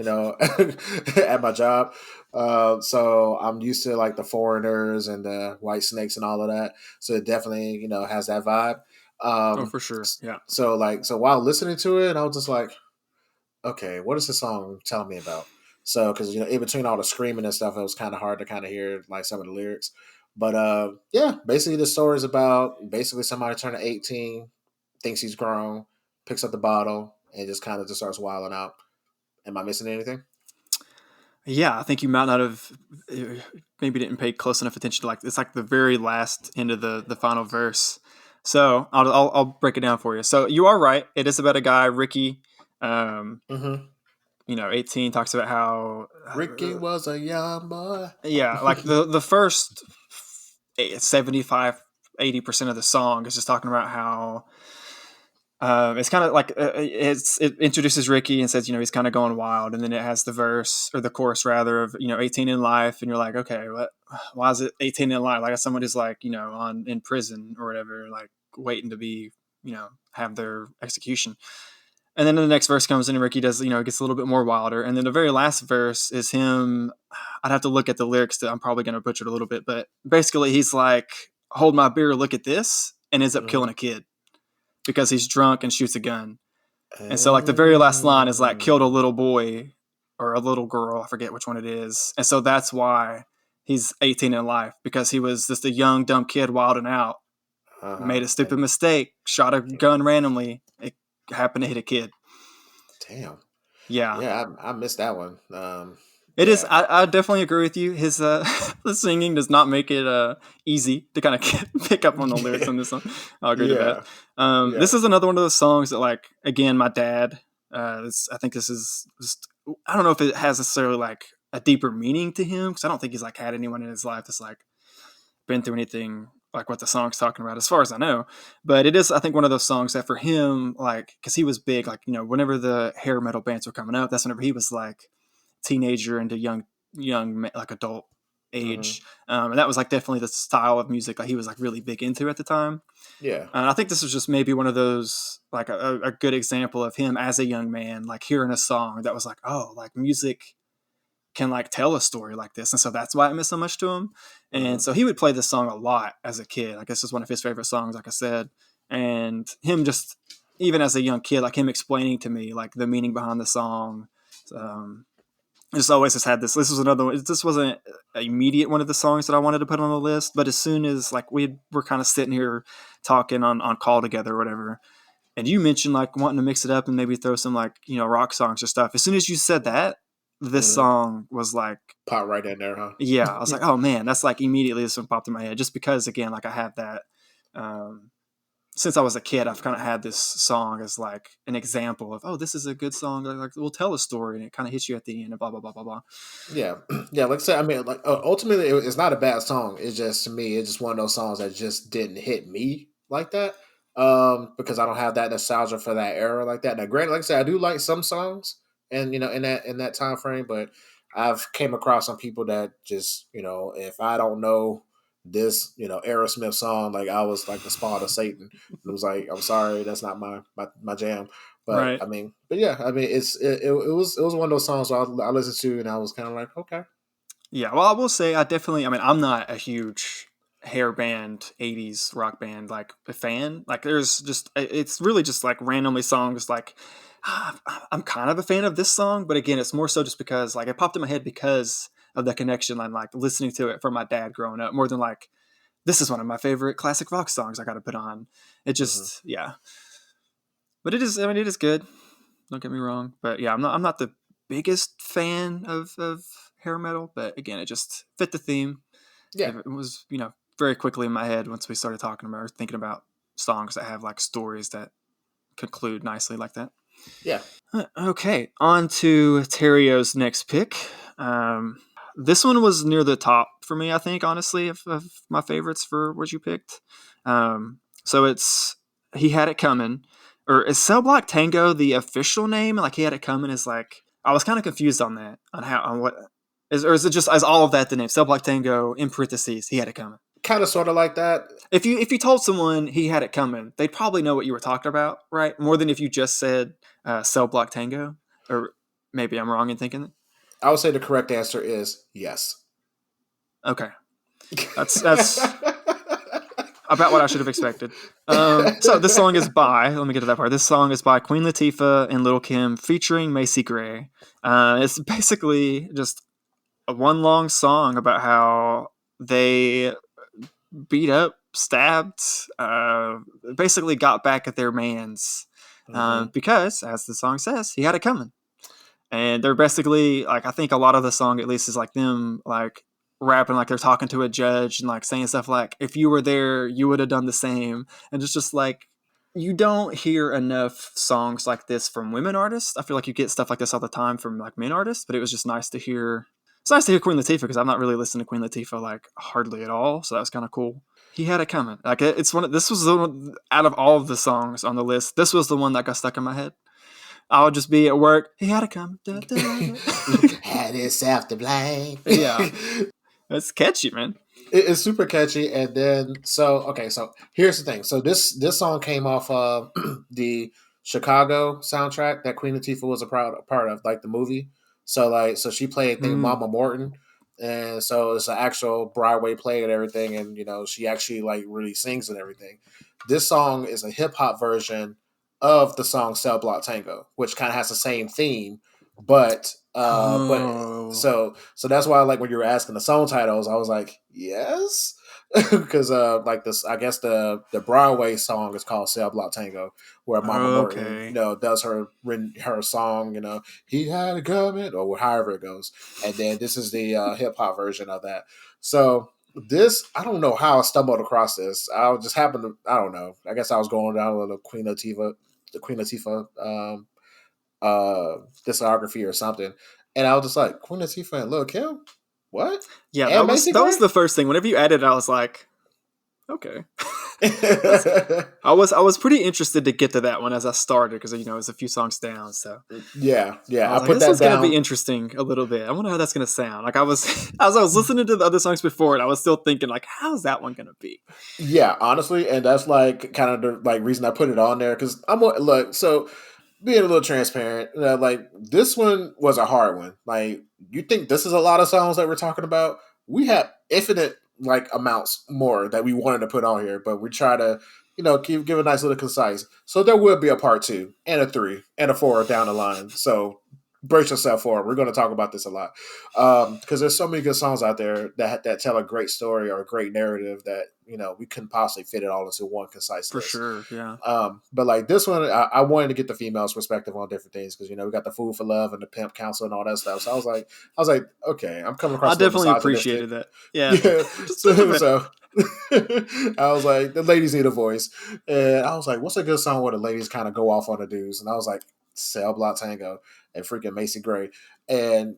at my job. So I'm used to like the Foreigners and the White Snakes and all of that. So it definitely, has that vibe. For sure. Yeah. So while listening to it, I was just like, okay, what is this song telling me about? So, because, in between all the screaming and stuff, it was kind of hard to kind of hear like some of the lyrics. But basically the story is about basically somebody turning 18, thinks he's grown, picks up the bottle, and just kind of just starts wilding out. Am I missing anything? Yeah, I think you might not have maybe didn't pay close enough attention to it's like the very last end of the final verse. So I'll break it down for you. So you are right. It is about a guy, Ricky. 18, talks about how Ricky was a young boy. Yeah, like the first 75-80% of the song is just talking about how It's kind of like it introduces Ricky and says, he's kind of going wild, and then it has the verse or the chorus rather of 18 in life, and you're like, okay, why is it 18 in life? Like someone who's like in prison or whatever, like waiting to be have their execution. And then the next verse comes in and Ricky does, gets a little bit more wilder. And then the very last verse is him. I'd have to look at the lyrics. I'm probably going to butcher it a little bit, but basically he's like, hold my beer, look at this, and ends up killing a kid because he's drunk and shoots a gun. And so like the very last line is like, killed a little boy or a little girl. I forget which one it is. And so that's why he's 18 in life, because he was just a young, dumb kid wilding out, made a stupid mistake, shot a gun randomly. It happened to hit a kid. Damn. Yeah. I missed that one. It is. I definitely agree with you. His the singing does not make it easy to kind of pick up on the lyrics on this song. I'll agree to that. This is another one of those songs that, like, again, my dad. I think this is just. I don't know if it has necessarily like a deeper meaning to him, because I don't think he's like had anyone in his life that's like been through anything like what the song's talking about, as far as I know. But it is, I think, one of those songs that for him, like, because he was big, like, whenever the hair metal bands were coming up, that's whenever he was like teenager into young like adult age. And that was like definitely the style of music like he was like really big into at the time. And I think this was just maybe one of those, like a good example of him as a young man, like hearing a song that was like, oh, like music can like tell a story like this. And so that's why it meant so much to him. And so he would play this song a lot as a kid. I guess it's one of his favorite songs, like I said. And him just, even as a young kid, like him explaining to me like the meaning behind the song. Just always has had this. This was another one. This wasn't an immediate one of the songs that I wanted to put on the list, but as soon as like we were kind of sitting here talking on call together or whatever, and you mentioned like wanting to mix it up and maybe throw some like rock songs or stuff. As soon as you said that, this song was like pop right in there, huh? Yeah, I was like, oh man, that's like immediately this one popped in my head, just because again, like I have that. Since I was a kid, I've kind of had this song as like an example of, oh, this is a good song. Like we'll tell a story, and it kind of hits you at the end, and blah blah blah blah blah. Yeah. Like I said, I mean, like ultimately, it's not a bad song. It's just, to me, it's just one of those songs that just didn't hit me like that, because I don't have that nostalgia for that era like that. Now, granted, like I said, I do like some songs, and in that time frame, but I've came across some people that just, if I don't know this, Aerosmith song, like I was like the spawn of Satan. It was like, I'm sorry, that's not my jam. But right. I mean, it was one of those songs I listened to, and I was kind of like, okay. Yeah, well, I will say I'm not a huge hair band 80s rock band like a fan. Like there's just, it's really just like randomly songs like I'm kind of a fan of this song, but again, it's more so just because like it popped in my head because of the connection and like listening to it from my dad growing up, more than like this is one of my favorite classic rock songs I got to put on. It just yeah, but it is. I mean, it is good. Don't get me wrong, but yeah, I'm not the biggest fan of hair metal, but again, it just fit the theme. Yeah, it was very quickly in my head once we started talking about or thinking about songs that have like stories that conclude nicely like that. Yeah. Okay, on to Terrio's next pick. This one was near the top for me, I think, honestly, of my favorites for what you picked. So it's He Had It Coming, or is Cell Block Tango the official name? Like He Had It Coming is like, I was kind of confused on that, on what is, or is it just as all of that the name Cell Block Tango in parentheses He Had It Coming? Kind of sort of like that. If you told someone He Had It Coming, they'd probably know what you were talking about, right? More than if you just said Cell Block Tango, or maybe I'm wrong in thinking that. I would say the correct answer is yes. Okay, that's about what I should have expected. So this song is by, let me get to that part. This song is by Queen Latifah and Lil' Kim featuring Macy Gray. It's basically just a one long song about how they beat up, stabbed, basically got back at their mans because, as the song says, he had it coming. And they're basically like, I think a lot of the song at least is like them like rapping like they're talking to a judge and like saying stuff like, if you were there, you would have done the same. And it's just like, you don't hear enough songs like this from women artists. I feel like you get stuff like this all the time from like men artists, but it was just nice to hear. It's nice to hear Queen Latifah because I'm not really listening to Queen Latifah like hardly at all. So that was kind of cool. He had it coming. Like it's one. This was the one out of all of the songs on the list. This was the one that got stuck in my head. I would just be at work. He had it coming. Da, da, da. Had himself to blame. Yeah, it's catchy, man. It's super catchy. And then so here's the thing. So this song came off of the Chicago soundtrack that Queen Latifah was a part of, like the movie. So she played, I think, Mama Morton. And so it's an actual Broadway play and everything, and she actually like really sings and everything. This song is a hip hop version of the song "Cell Block Tango," which kind of has the same theme, but so that's why, like, when you were asking the song titles, I was like, yes, because like this, I guess the Broadway song is called "Cell Block Tango," where Mama Morton, does her song, he had it coming, or however it goes, and then this is the hip hop version of that. So this, I don't know how I stumbled across this. I just happened to, I don't know. I guess I was going down with the Queen Latifah discography or something, and I was just like, Queen Latifah and Lil Kim, what? Yeah, and that was the first thing. Whenever you added it, I was like, okay. I was pretty interested to get to that one as I started because it was a few songs down. So yeah, I was like, this is gonna be interesting a little bit. I wonder how that's gonna sound. Like I was as I was listening to the other songs before, and I was still thinking like, how's that one gonna be? Yeah, honestly, and that's like kind of the like reason I put it on there, because so being a little transparent, like this one was a hard one. Like, you think this is a lot of songs that we're talking about? We have infinite like amounts more that we wanted to put on here, but we try to give a nice little concise. So there will be a part 2 and a 3 and a 4 down the line. So brace yourself for it. We're going to talk about this a lot, because there's so many good songs out there that tell a great story or a great narrative that we couldn't possibly fit it all into one concise list. For sure, yeah. But like this one, I wanted to get the females' perspective on different things, because we got the Food for Love and the Pimp Council and all that stuff. So I was like, okay, I'm coming across. I definitely appreciated that. Yeah. So I was like, the ladies need a voice, and I was like, what's a good song where the ladies kind of go off on the dudes? And I was like, Cell Block Tango and freaking Macy Gray. And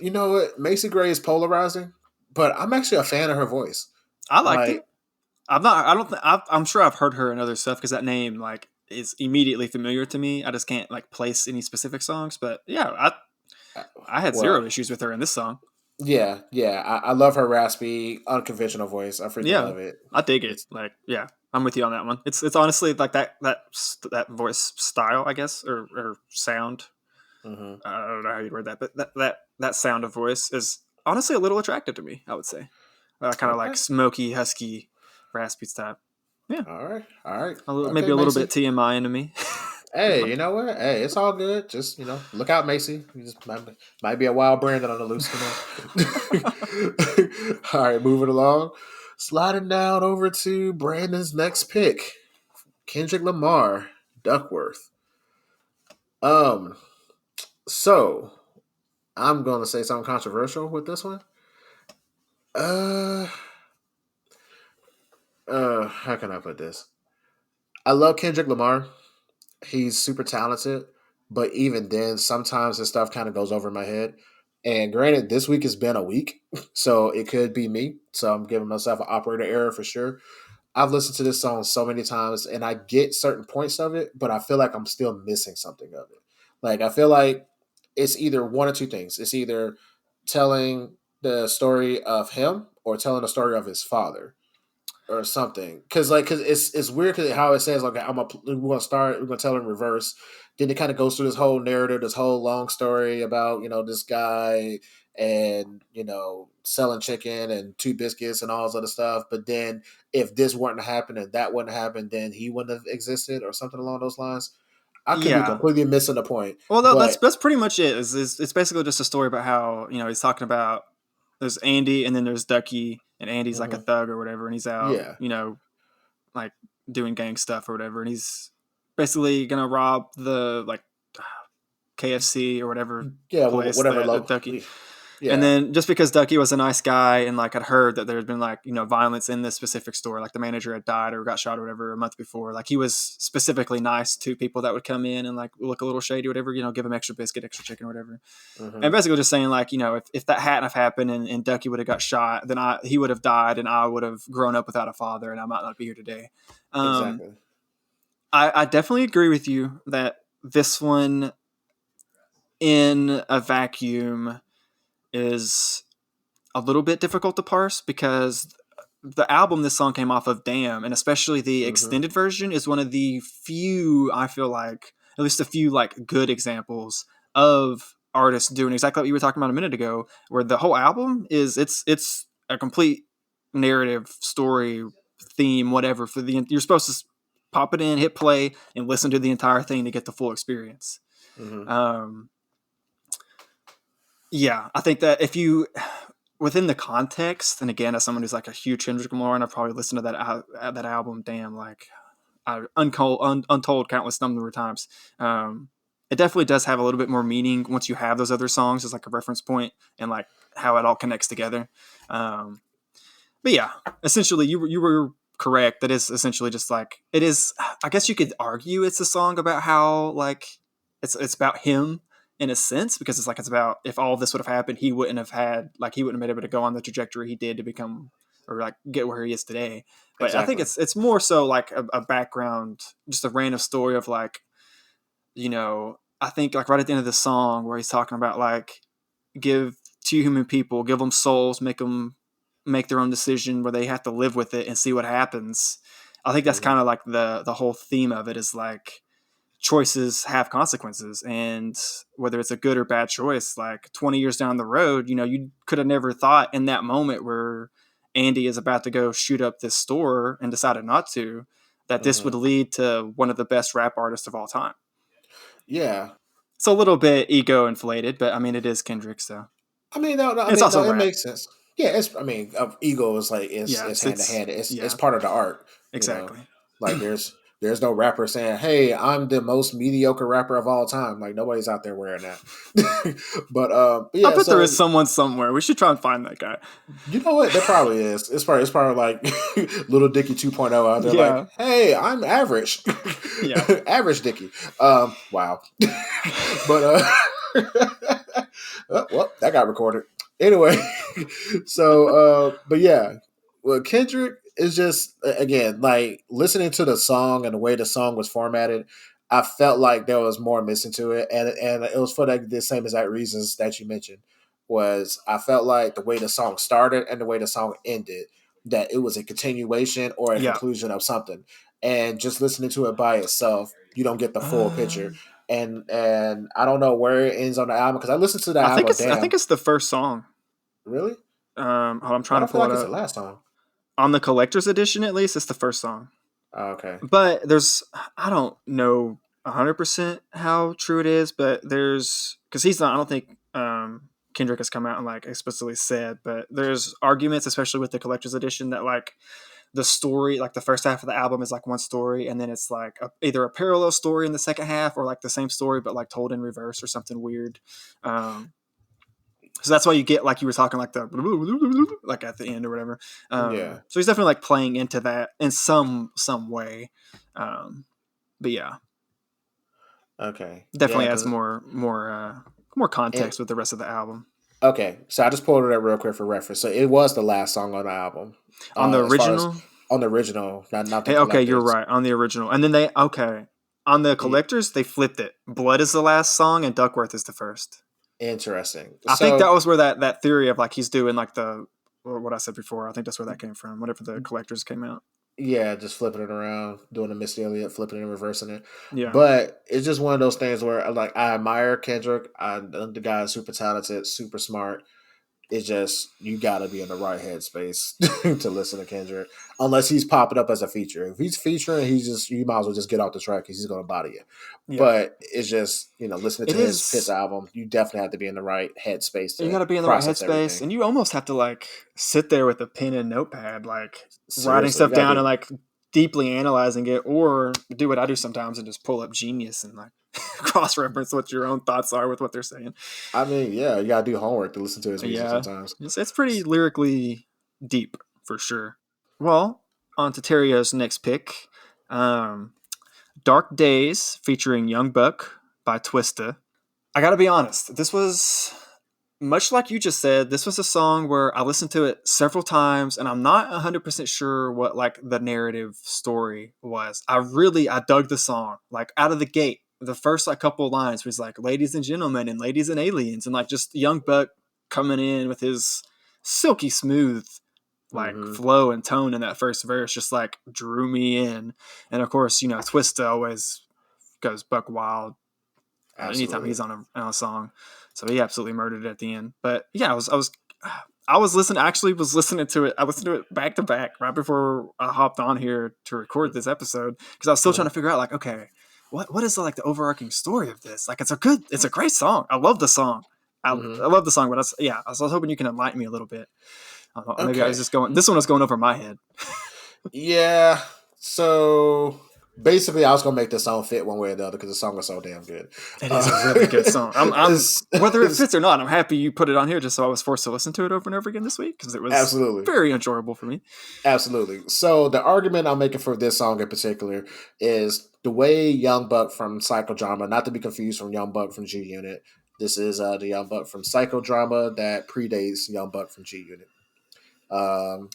you know what? Macy Gray is polarizing, but I'm actually a fan of her voice. I liked it. I'm sure I've heard her in other stuff because that name like is immediately familiar to me. I just can't like place any specific songs, but yeah, I had zero issues with her in this song. Yeah. I love her raspy, unconventional voice. I freaking love it. I dig it. Like, yeah, I'm with you on that one. It's honestly like that voice style, I guess, or sound. Mm-hmm. I don't know how you word that, but that sound of voice is honestly a little attractive to me, I would say. Kind of like smoky, husky, raspy type. Yeah. All right. Maybe a little bit TMI into me. Hey, you know what? Hey, it's all good. Just look out, Macy. You just might be a wild Brandon on the loose. All right, moving along, sliding down over to Brandon's next pick, Kendrick Lamar, Duckworth. So I'm going to say something controversial with this one. How can I put this? I love Kendrick Lamar. He's super talented, but even then, sometimes his stuff kind of goes over my head. And granted, this week has been a week, so it could be me. So I'm giving myself an operator error for sure. I've listened to this song so many times, and I get certain points of it, but I feel like I'm still missing something of it. Like, I feel like it's either one or two things. It's either telling the story of him or telling the story of his father or something. Cause it's weird cause how it says, like, we're going to tell in reverse. Then it kind of goes through this whole narrative, this whole long story about, this guy and, selling chicken and 2 biscuits and all this other stuff. But then if this weren't to happen and that wouldn't happen, then he wouldn't have existed or something along those lines. I could be completely missing the point. Well, no, that's pretty much it. It's basically just a story about how, he's talking about there's Andy and then there's Ducky, and Andy's like a thug or whatever, and he's out, like doing gang stuff or whatever, and he's basically gonna rob the like KFC or whatever. Yeah, whatever. Ducky. Yeah. And then just because Ducky was a nice guy and like I'd heard that there had been like, violence in this specific store, like the manager had died or got shot or whatever a month before. Like he was specifically nice to people that would come in and like look a little shady or whatever, give them extra biscuit, extra chicken or whatever. And basically just saying like, if that hadn't have happened and Ducky would have got shot, then he would have died and I would have grown up without a father and I might not be here today. Exactly. I definitely agree with you that this one in a vacuum is a little bit difficult to parse because the album this song came off of, Damn, and especially the extended version is one of the few, I feel like, at least a few like good examples of artists doing exactly what you were talking about a minute ago, where the whole album is it's a complete narrative, story, theme, whatever. You're supposed to pop it in, hit play, and listen to the entire thing to get the full experience. Yeah, I think that if you, within the context, and again, as someone who's like a huge Kendrick Lamar, and I've probably listened to that album, damn, like untold countless number of times. It definitely does have a little bit more meaning once you have those other songs as like a reference point and like how it all connects together. But yeah, essentially, you were correct. That is essentially just like it is. I guess you could argue it's a song about how like it's about him in a sense, because it's about if all this would have happened, he wouldn't have been able to go on the trajectory he did to become or like get where he is today. But exactly. I think it's more so like a background, just a random story of like, I think like right at the end of the song where he's talking about like give two human people, give them souls, make them make their own decision where they have to live with it and see what happens. I think that's kind of like the whole theme of it is like, choices have consequences, and whether it's a good or bad choice, like 20 years down the road, you could have never thought in that moment where Andy is about to go shoot up this store and decided not to, that this would lead to one of the best rap artists of all time. Yeah. It's a little bit ego inflated, but I mean, it is Kendrick, so. I mean, it makes sense. Yeah, ego is like, it's hand to hand. It's part of the art. Exactly. Like there's no rapper saying, "Hey, I'm the most mediocre rapper of all time." Like nobody's out there wearing that. but yeah, I bet there is someone somewhere. We should try and find that guy. You know what? There probably is. It's probably like little Dicky 2.0 out there. Yeah. Like, hey, I'm average. Yeah, average Dicky. Wow. But well, that got recorded. Anyway, so but yeah, well, Kendrick is just, again, like listening to the song and the way the song was formatted, I felt like there was more missing to it, and it was for the same exact reasons that you mentioned. Was I felt like the way the song started and the way the song ended, that it was a continuation or a conclusion of something, and just listening to it by itself, you don't get the full picture. And I don't know where it ends on the album because I listened to the album. I think it's the first song. Really? I'm trying to pull it up. It's the last song. On the collector's edition, at least, it's the first song. Oh, okay. But I don't know 100% how true it is, but because I don't think Kendrick has come out and like explicitly said, but there's arguments, especially with the collector's edition, that like the story, like the first half of the album is like one story, and then it's like either a parallel story in the second half or like the same story, but like told in reverse or something weird. So that's why you get, like you were talking, like the like at the end or whatever. So he's definitely like playing into that in some way. But yeah. Okay. Definitely adds more context with the rest of the album. Okay, so I just pulled it up real quick for reference. So it was the last song on the album. On the original? On the original, not the okay, you're right. On the original. And then on the collectors, they flipped it. Blood is the last song and Duckworth is the first. Interesting. I think that was where that theory of like he's doing like what I said before. I think that's where that came from. Whenever the collectors came out. Yeah, just flipping it around, doing a Missy Elliott, flipping it and reversing it. Yeah. But it's just one of those things where like I admire Kendrick. The guy is super talented, super smart. It's just you got to be in the right headspace to listen to Kendrick, unless he's popping up as a feature. If he's featuring, you might as well just get off the track because he's going to body you. Yeah. But it's just listening to his album, you definitely have to be in the right headspace. You got to be in the right headspace, and you almost have to like sit there with a pen and notepad, like writing stuff down and like deeply analyzing it, or do what I do sometimes and just pull up Genius and like cross-reference what your own thoughts are with what they're saying. I mean, yeah, you gotta do homework to listen to his music Yeah, sometimes. it's pretty lyrically deep for sure. Well, on to Terrio's next pick, Dark Days featuring YungBuk by Twista. I gotta be honest, this was much like you just said. This was a song where I listened to it several times, and I'm not 100% sure what like the narrative story was. I dug the song like out of the gate. The first like couple of lines was like "ladies and gentlemen" and "ladies and aliens," and like just YungBuk coming in with his silky smooth like Mm-hmm. flow and tone in that first verse just like drew me in. And of course, Twista always goes buck wild anytime Absolutely. he's on a song. So he absolutely murdered it at the end. But yeah, I was listening. Actually, was listening to it. I listened to it back to back right before I hopped on here to record this episode because I was still trying to figure out like, okay, what is like the overarching story of this? Like, it's a great song. I love the song. I love the song, but I was hoping you can enlighten me a little bit. Maybe I was just going. This one was going over my head. Yeah. So basically, I was gonna make this song fit one way or the other because the song is so damn good. It is a really good song. I'm whether it it's- fits or not, I'm happy you put it on here just so I was forced to listen to it over and over again this week because it was Absolutely. very enjoyable for me. Absolutely. So the argument I'm making for this song in particular is the way YungBuk from Psychodrama, not to be confused from YungBuk from G Unit. This is the YungBuk from Psychodrama that predates YungBuk from G Unit.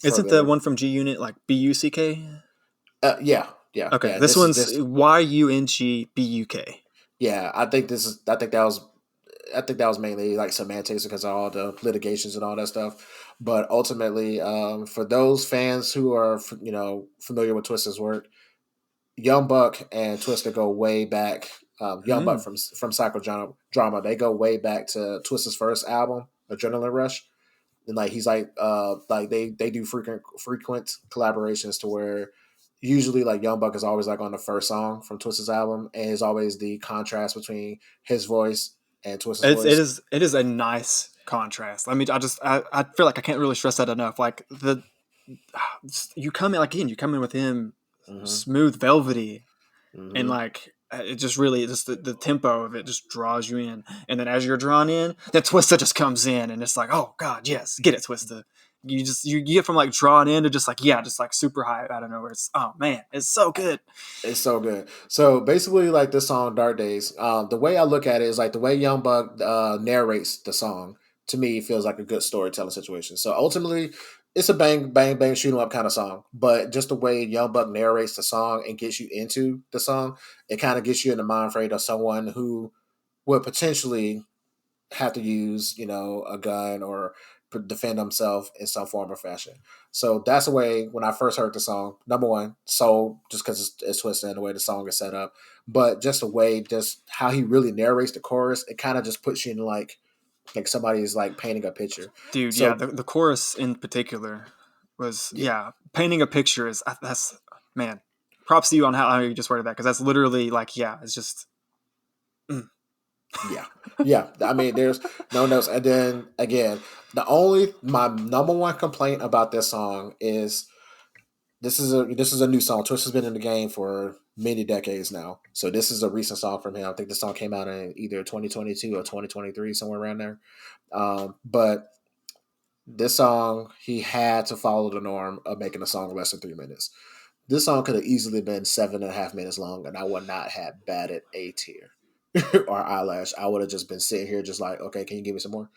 Isn't the one from G Unit like BUCK? Yeah. Okay, Yeah, this one's YUNGBUK. Yeah, I think that was mainly like semantics because of all the litigations and all that stuff. But ultimately, for those fans who are familiar with Twista's work, YungBuk and Twista go way back. YungBuk from Psychodrama, they go way back to Twista's first album, Adrenaline Rush, and like he's like they do frequent collaborations to where usually like YungBuk is always like on the first song from Twista's album, and it's always the contrast between his voice and Twista's voice. It is a nice contrast. I mean, I feel like I can't really stress that enough. Like you come in with him smooth, velvety, and like it just really just the tempo of it just draws you in. And then as you're drawn in, that Twista just comes in, and it's like, oh god, yes, get it, Twista. You get from like drawn in to just like just like super high out of nowhere. It's oh man, it's so good. It's so good. So basically, like this song, Dark Days, the way I look at it is like the way YungBuk narrates the song, to me, feels like a good storytelling situation. So ultimately, it's a bang, bang, bang, shoot 'em up kind of song. But just the way YungBuk narrates the song and gets you into the song, it kind of gets you in the mind frame of someone who would potentially have to use, a gun or defend himself in some form or fashion. So that's the way when I first heard the song, number one, soul, just because it's Twisted and the way the song is set up, but just the way, just how he really narrates the chorus, it kind of just puts you in like somebody's like painting a picture. Dude, So, the chorus in particular was painting a picture is that's man. Props to you on how you just worded that because that's literally like it's just. Yeah. I mean, there's no notes. And then again, my number one complaint about this song is this is a new song. Twist has been in the game for many decades now, so this is a recent song from him. I think this song came out in either 2022 or 2023, somewhere around there. But this song, he had to follow the norm of making a song less than 3 minutes. This song could have easily been 7.5 minutes long, and I would not have batted a tear or eyelash. I would have just been sitting here just like, okay, can you give me some more?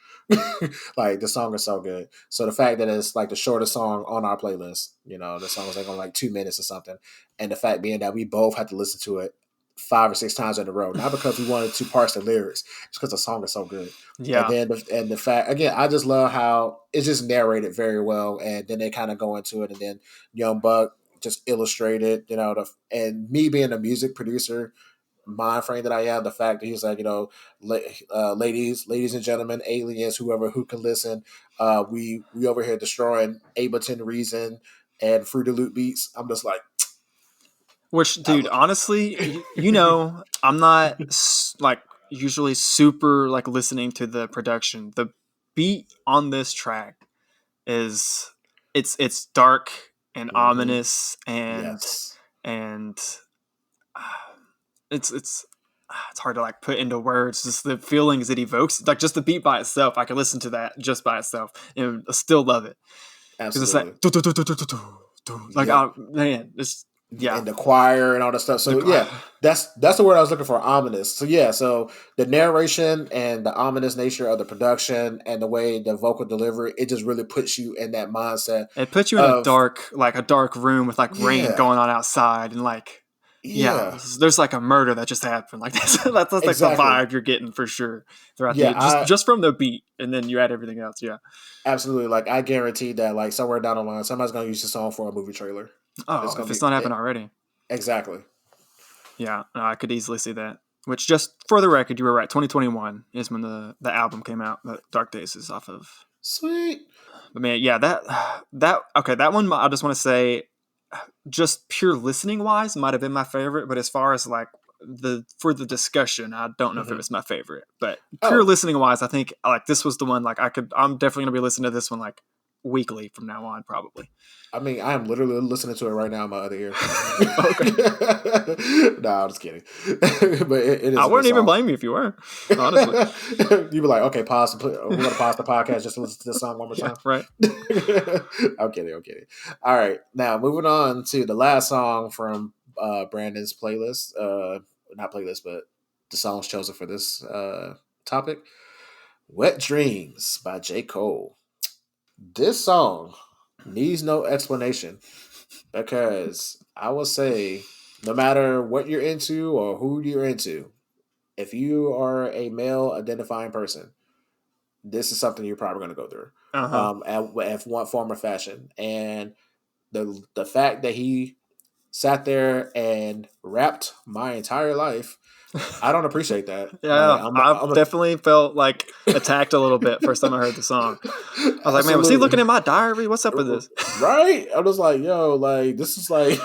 Like, the song is so good. So the fact that it's like the shortest song on our playlist, the song was like on like 2 minutes or something. And the fact being that we both had to listen to it 5 or 6 times in a row, not because we wanted to parse the lyrics, it's because the song is so good. Yeah. And the fact, again, I just love how it's just narrated very well. And then they kind of go into it, and then YungBuk just illustrated, and me being a music producer mind frame that I am, the fact that he's like, ladies and gentlemen, aliens, whoever who can listen, we over here destroying Ableton, Reason, and Fruit of Loop beats. I'm just like, which, dude, honestly, I'm not like usually super like listening to the production. The beat on this track is it's dark and ominous Yes. and it's hard to like put into words. Just the feelings it evokes, like just the beat by itself. I could listen to that just by itself and I still love it because it's like like Yep. oh man, it's And the choir and all that stuff. So yeah, that's the word I was looking for, ominous. So yeah, so the narration and the ominous nature of the production and the way the vocal delivery, it just really puts you in that mindset. It puts you in a dark room with like rain going on outside and like there's like a murder that just happened. Like that's like the vibe you're getting for sure throughout just from the beat, and then you add everything else. Yeah, absolutely. Like I guarantee that like somewhere down the line, somebody's gonna use the song for a movie trailer. Oh, if it's not happened already. Exactly. Yeah, no, I could easily see that. Which, just for the record, you were right. 2021 is when the album came out that Dark Days is off of. Sweet. But man, yeah, that one I just want to say, just pure listening wise, might have been my favorite. But as far as like for the discussion, I don't know if it was my favorite. But pure listening wise, I think like this was the one like I'm definitely gonna be listening to this one like weekly from now on, probably. I mean, I am literally listening to it right now in my other ear. No, I'm just kidding. But it is. I wouldn't even blame you if you were. Honestly, you'd be like, "Okay, pause. We're gonna pause the podcast just to listen to this song one more time." Right. I'm kidding. All right, now moving on to the last song from Brandon's playlist. Not playlist, but the songs chosen for this topic. "Wet Dreams" by J. Cole. This song needs no explanation because I will say no matter what you're into or who you're into, if you are a male identifying person, this is something you're probably going to go through at one form or fashion. And the fact that he sat there and rapped my entire life, I don't appreciate that. Yeah, I definitely felt like attacked a little bit first time I heard the song. I was like, man, was he looking at my diary? What's up with this? Right? I was like, yo, like, this is like,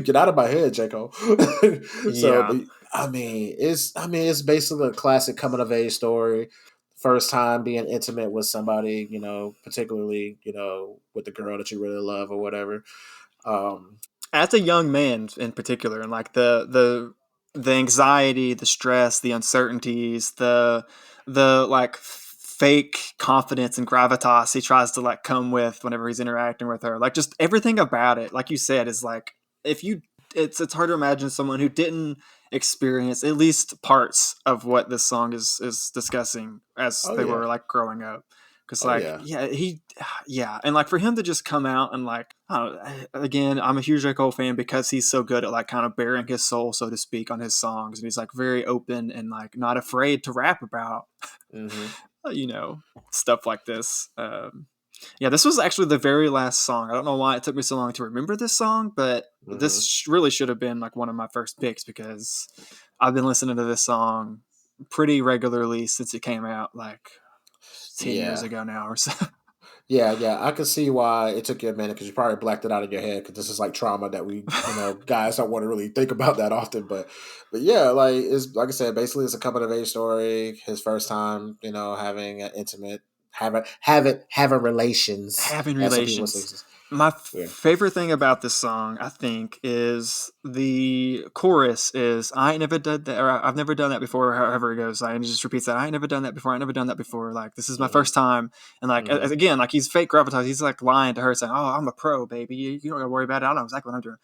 get out of my head, J. Cole. So, I mean, it's basically a classic coming of age story. First time being intimate with somebody, you know, particularly, you know, with the girl that you really love or whatever. As a young man in particular, and like the anxiety, the stress, the uncertainties, the like fake confidence and gravitas he tries to like come with whenever he's interacting with her, like just everything about it, like you said, is like it's hard to imagine someone who didn't experience at least parts of what this song is discussing as they were like growing up. Because and like for him to just come out and like, again, I'm a huge J. Cole fan because he's so good at like kind of bearing his soul, so to speak, on his songs, and he's like very open and like not afraid to rap about, you know, stuff like this. This was actually the very last song. I don't know why it took me so long to remember this song, but this really should have been like one of my first picks because I've been listening to this song pretty regularly since it came out, like 10 years ago now or so. Yeah, I can see why it took you a minute because you probably blacked it out of your head because this is like trauma that we, you know, guys don't want to really think about that often. But yeah, like it's like I said, basically it's a coming of age story. His first time, you know, having an intimate, having relations. My favorite thing about this song, I think, is the chorus is I ain't never done that, or I've never done that before, however it goes. Like, and he just repeats that, I ain't never done that before, I ain't never done that before. Like, this is my first time. And like, again, like he's fake gravitas. He's like lying to her saying, oh, I'm a pro, baby. You don't gotta worry about it. I know exactly what I'm doing.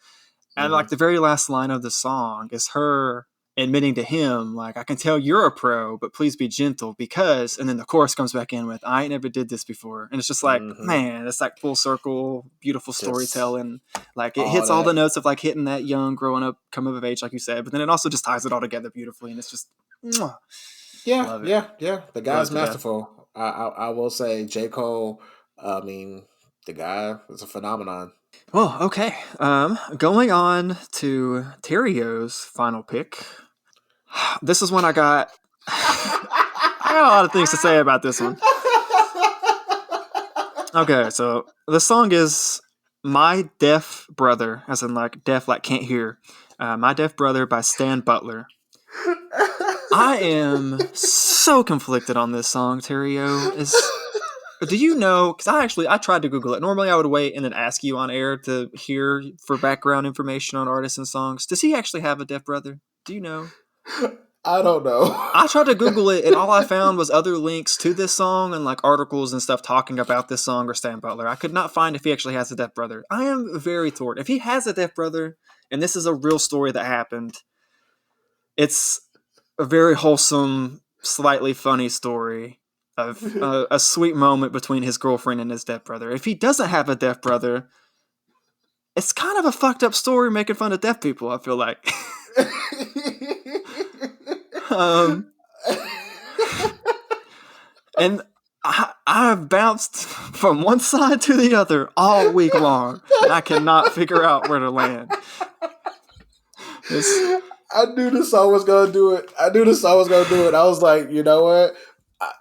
And like the very last line of the song is her admitting to him, like, I can tell you're a pro, but please be gentle because, and then the chorus comes back in with, I ain't never did this before. And it's just like, man, it's like full circle, beautiful storytelling. Like it hits all the notes of like hitting that young, growing up, coming of age, like you said, but then it also just ties it all together beautifully. And it's just, yeah. The guy's masterful. I will say J. Cole, I mean, the guy is a phenomenon. Well, okay. Going on to Terrio's final pick. This is one I got a lot of things to say about this one. Okay, so the song is My Deaf Brother, as in like deaf, like can't hear. My Deaf Brother by Stan Butler. I am so conflicted on this song, Terrio. Do you know? Because I tried to Google it. Normally, I would wait and then ask you on air to hear for background information on artists and songs. Does he actually have a deaf brother? Do you know? I don't know. I tried to Google it, and all I found was other links to this song and like articles and stuff talking about this song or Stan Butler. I could not find if he actually has a deaf brother. I am very torn. If he has a deaf brother, and this is a real story that happened, it's a very wholesome, slightly funny story of a sweet moment between his girlfriend and his deaf brother. If he doesn't have a deaf brother, it's kind of a fucked up story making fun of deaf people, I feel like. And I've bounced from one side to the other all week long, and I cannot figure out where to land. I knew the song was gonna do it. I was like, you know what?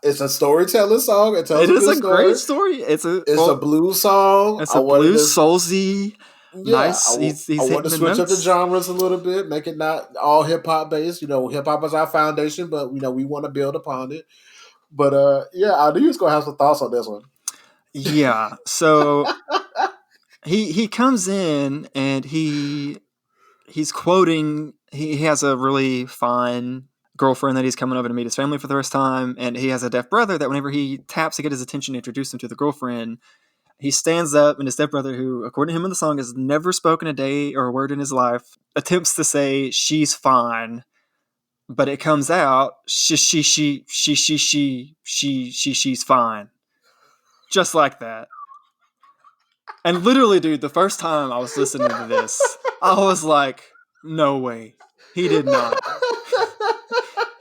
It's a storytelling song. It is a great story. It's a blues song. It's a blues soulsy. Yeah, nice. I want to switch up the genres a little bit, make it not all hip hop based. You know, hip hop is our foundation, but you know we want to build upon it. But yeah, I knew you was gonna have some thoughts on this one. Yeah. So he comes in and he's quoting. He has a really fine girlfriend that he's coming over to meet his family for the first time, and he has a deaf brother that whenever he taps to get his attention to introduce him to the girlfriend, he stands up, and his stepbrother, who, according to him in the song, has never spoken a day or a word in his life, attempts to say, "She's fine," but it comes out, she's fine. Just like that. And literally, dude, the first time I was listening to this, I was like, no way. He did not.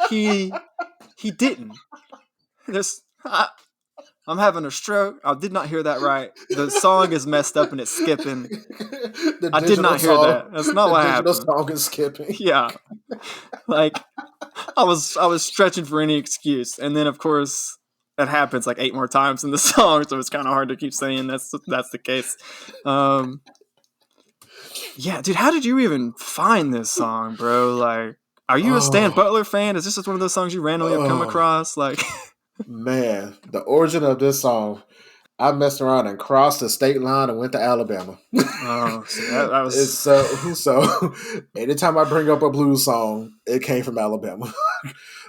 He didn't. I'm having a stroke. I did not hear that right. The song is messed up and it's skipping. I did not hear that. That's not what happened. The song is skipping. Yeah. Like, I was stretching for any excuse. And then, of course, that happens like 8 more times in the song, so it's kind of hard to keep saying that's the case. Yeah, dude, how did you even find this song, bro? Like, are you a Stan Butler fan? Is this just one of those songs you randomly have come across? Like... Man, the origin of this song, I messed around and crossed the state line and went to Alabama. Oh, see, that was... So anytime I bring up a blues song, it came from Alabama.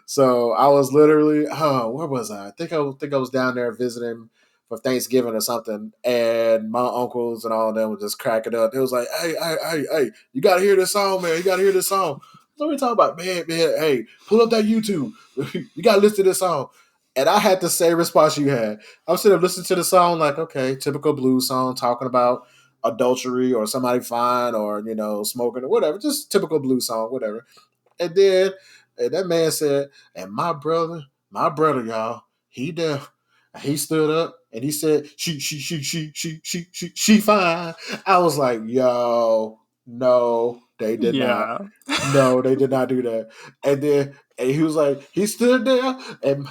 So I was literally, where was I? I think I was down there visiting for Thanksgiving or something, and my uncles and all of them were just cracking up. It was like, hey, you gotta hear this song, man. You gotta hear this song. What are we talking about? Man, hey, pull up that YouTube. You gotta listen to this song. And I had the same response you had. I was sitting there listening to the song like, okay, typical blues song talking about adultery or somebody fine or, you know, smoking or whatever. Just typical blues song, whatever. And then that man said, and my brother, y'all, he deaf. He stood up and he said, she fine. I was like, yo, no, they did not. No, they did not do that. And then he was like, he stood there, and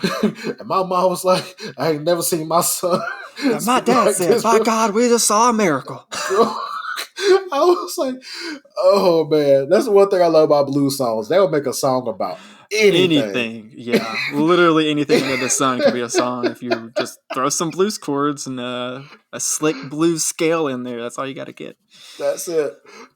my mom was like, I ain't never seen my son. And my dad said, by God, we just saw a miracle. I was like, oh man, that's the one thing I love about blues songs. They'll make a song about anything. Yeah, literally anything under the sun can be a song if you just throw some blues chords and a slick blues scale in there. That's all you got to get. That's it.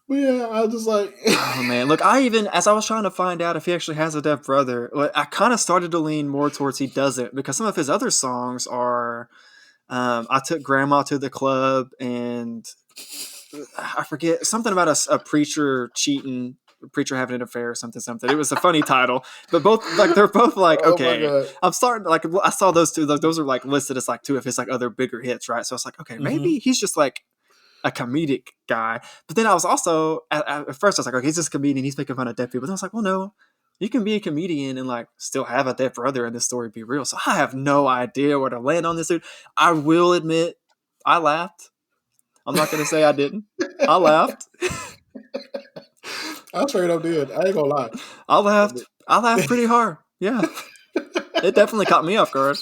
But yeah, I was just like, oh man, look, as I was trying to find out if he actually has a deaf brother, I kind of started to lean more towards he doesn't, because some of his other songs are, I took grandma to the club, and I forget something about a preacher cheating, a preacher having an affair or something. It was a funny title, but they're both like, okay, I'm starting like, I saw those two, those are like listed as like 2 of his like other bigger hits, right? So I was like, okay, maybe he's just like a comedic guy. But then I was also at first I was like, okay, he's just a comedian, he's making fun of deaf people. But then I was like, well, no, you can be a comedian and like still have a deaf brother and this story be real. So I have no idea where to land on this dude. I will admit I laughed. I'm not gonna say I didn't. I laughed. I straight up did. I ain't gonna lie. I laughed pretty hard. Yeah. It definitely caught me off guard.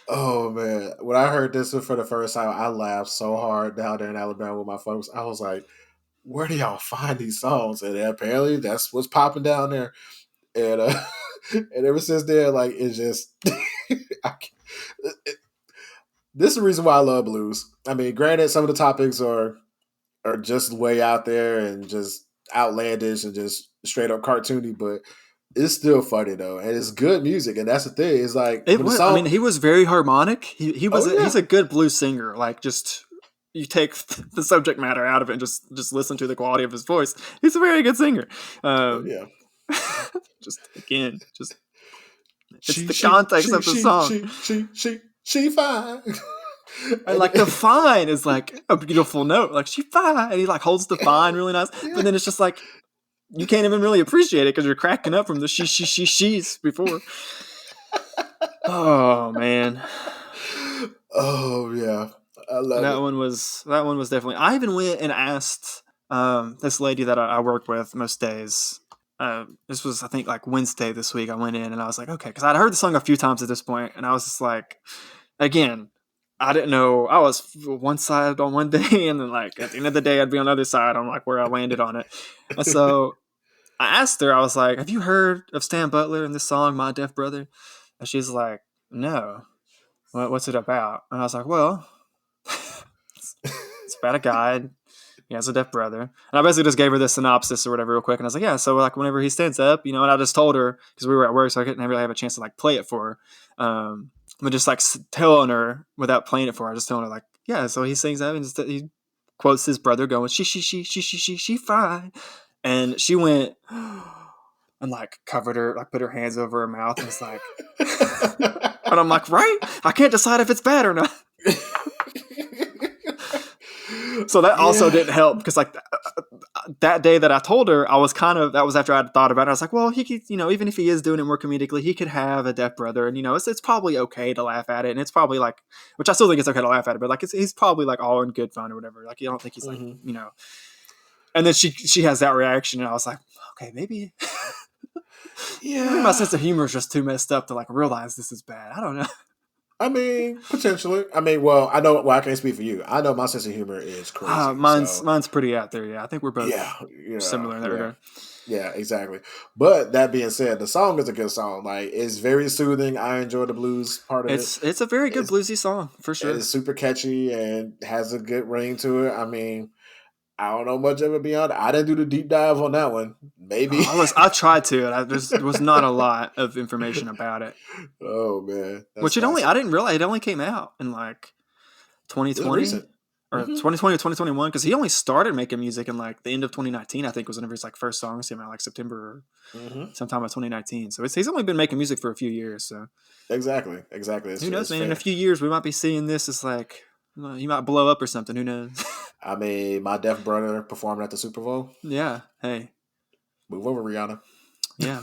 Oh man, when I heard this for the first time, I laughed so hard down there in Alabama with my folks. I was like, "Where do y'all find these songs?" And apparently, that's what's popping down there. And and ever since then, like it's just, This is the reason why I love blues. I mean, granted, some of the topics are just way out there and just outlandish and just straight up cartoony, but it's still funny though, and it's good music. And that's the thing. It's like It when the was. I song. mean, he was very harmonic. He was. Oh yeah. He's a good blues singer. Like, just you take the subject matter out of it and just listen to the quality of his voice. He's a very good singer. Oh yeah. Just again, just it's She, the context of the song. She fine. And like the fine is like a beautiful note. Like she fine, and he like holds the fine really nice. Yeah. But then it's just like you can't even really appreciate it because you're cracking up from the she's before. Oh man. Oh yeah, I love That it. one was definitely. I even went and asked this lady that I work with most days. This was I think like Wednesday this week. I went in and I was like, okay, because I'd heard the song a few times at this point, and I was just like, again, I didn't know. I was one side on one day, and then like at the end of the day, I'd be on the other side on like where I landed on it. And so I asked her, I was like, have you heard of Stan Butler and this song, My Deaf Brother? And she's like, no. What's it about? And I was like, well, it's about a guy. He has a deaf brother. And I basically just gave her the synopsis or whatever real quick. And I was like, yeah, so like whenever he stands up, and I just told her because we were at work, so I couldn't really have a chance to like play it for her. But just like telling her without playing it for her, just telling her like, yeah, so he sings up and he quotes his brother going, she fine. And she went and like covered her, like put her hands over her mouth and was like, and I'm like, right? I can't decide if it's bad or not. So that also didn't help because like that day that I told her, I was that was after I had thought about it. I was like, well, he could, even if he is doing it more comedically, he could have a deaf brother, and it's probably okay to laugh at it, and it's probably like, which I still think it's okay to laugh at it, but like he's probably like all in good fun or whatever. Like you don't think he's like, And then she has that reaction, and I was like, okay, maybe. Yeah, maybe my sense of humor is just too messed up to like realize this is bad. I don't know. I mean, potentially. I mean, well, I know. Well, I can't speak for you. I know my sense of humor is crazy. Mine's pretty out there. Yeah, I think we're both similar in that regard. Yeah, exactly. But that being said, the song is a good song. Like, it's very soothing. I enjoy the blues part of it. It's a very good bluesy song for sure. It's super catchy and has a good ring to it. I mean, I don't know much of it beyond. I didn't do the deep dive on that one. Maybe I tried to, and there was not a lot of information about it. Oh man, which I didn't realize it only came out in like 2020 or 2020 or 2021 because he only started making music in like the end of 2019. I think was whenever his like first songs came out, like September or sometime of 2019. So he's only been making music for a few years. So exactly. Who knows, man? In a few years, we might be seeing this as like he might blow up or something. Who knows? I mean, my deaf brother performing at the Super Bowl. Yeah. Hey. Move over, Rihanna. Yeah.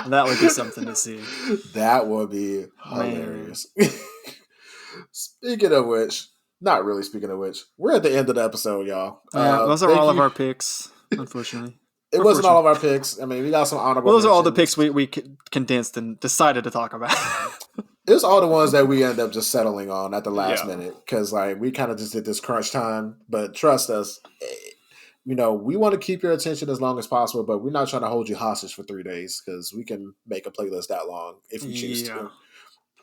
That would be something to see. That would be hilarious. Speaking of which, not really speaking of which, we're at the end of the episode, y'all. Those are all of our picks, unfortunately. It wasn't all of our picks. I mean, we got some honorable Well, those are all the mentions. picks we condensed and decided to talk about. It's all the ones that we end up just settling on at the last minute because, like, we kind of just did this crunch time. But trust us, we want to keep your attention as long as possible, but we're not trying to hold you hostage for 3 days because we can make a playlist that long if we choose to.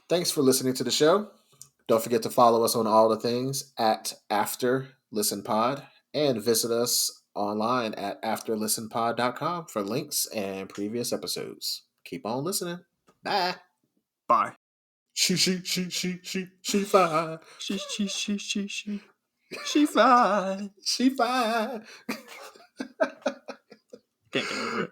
Thanks for listening to the show. Don't forget to follow us on all the things at After Listen Pod and visit us online at afterlistenpod.com for links and previous episodes. Keep on listening. Bye. Bye. She fine. She fine. She fine. Can't get over it.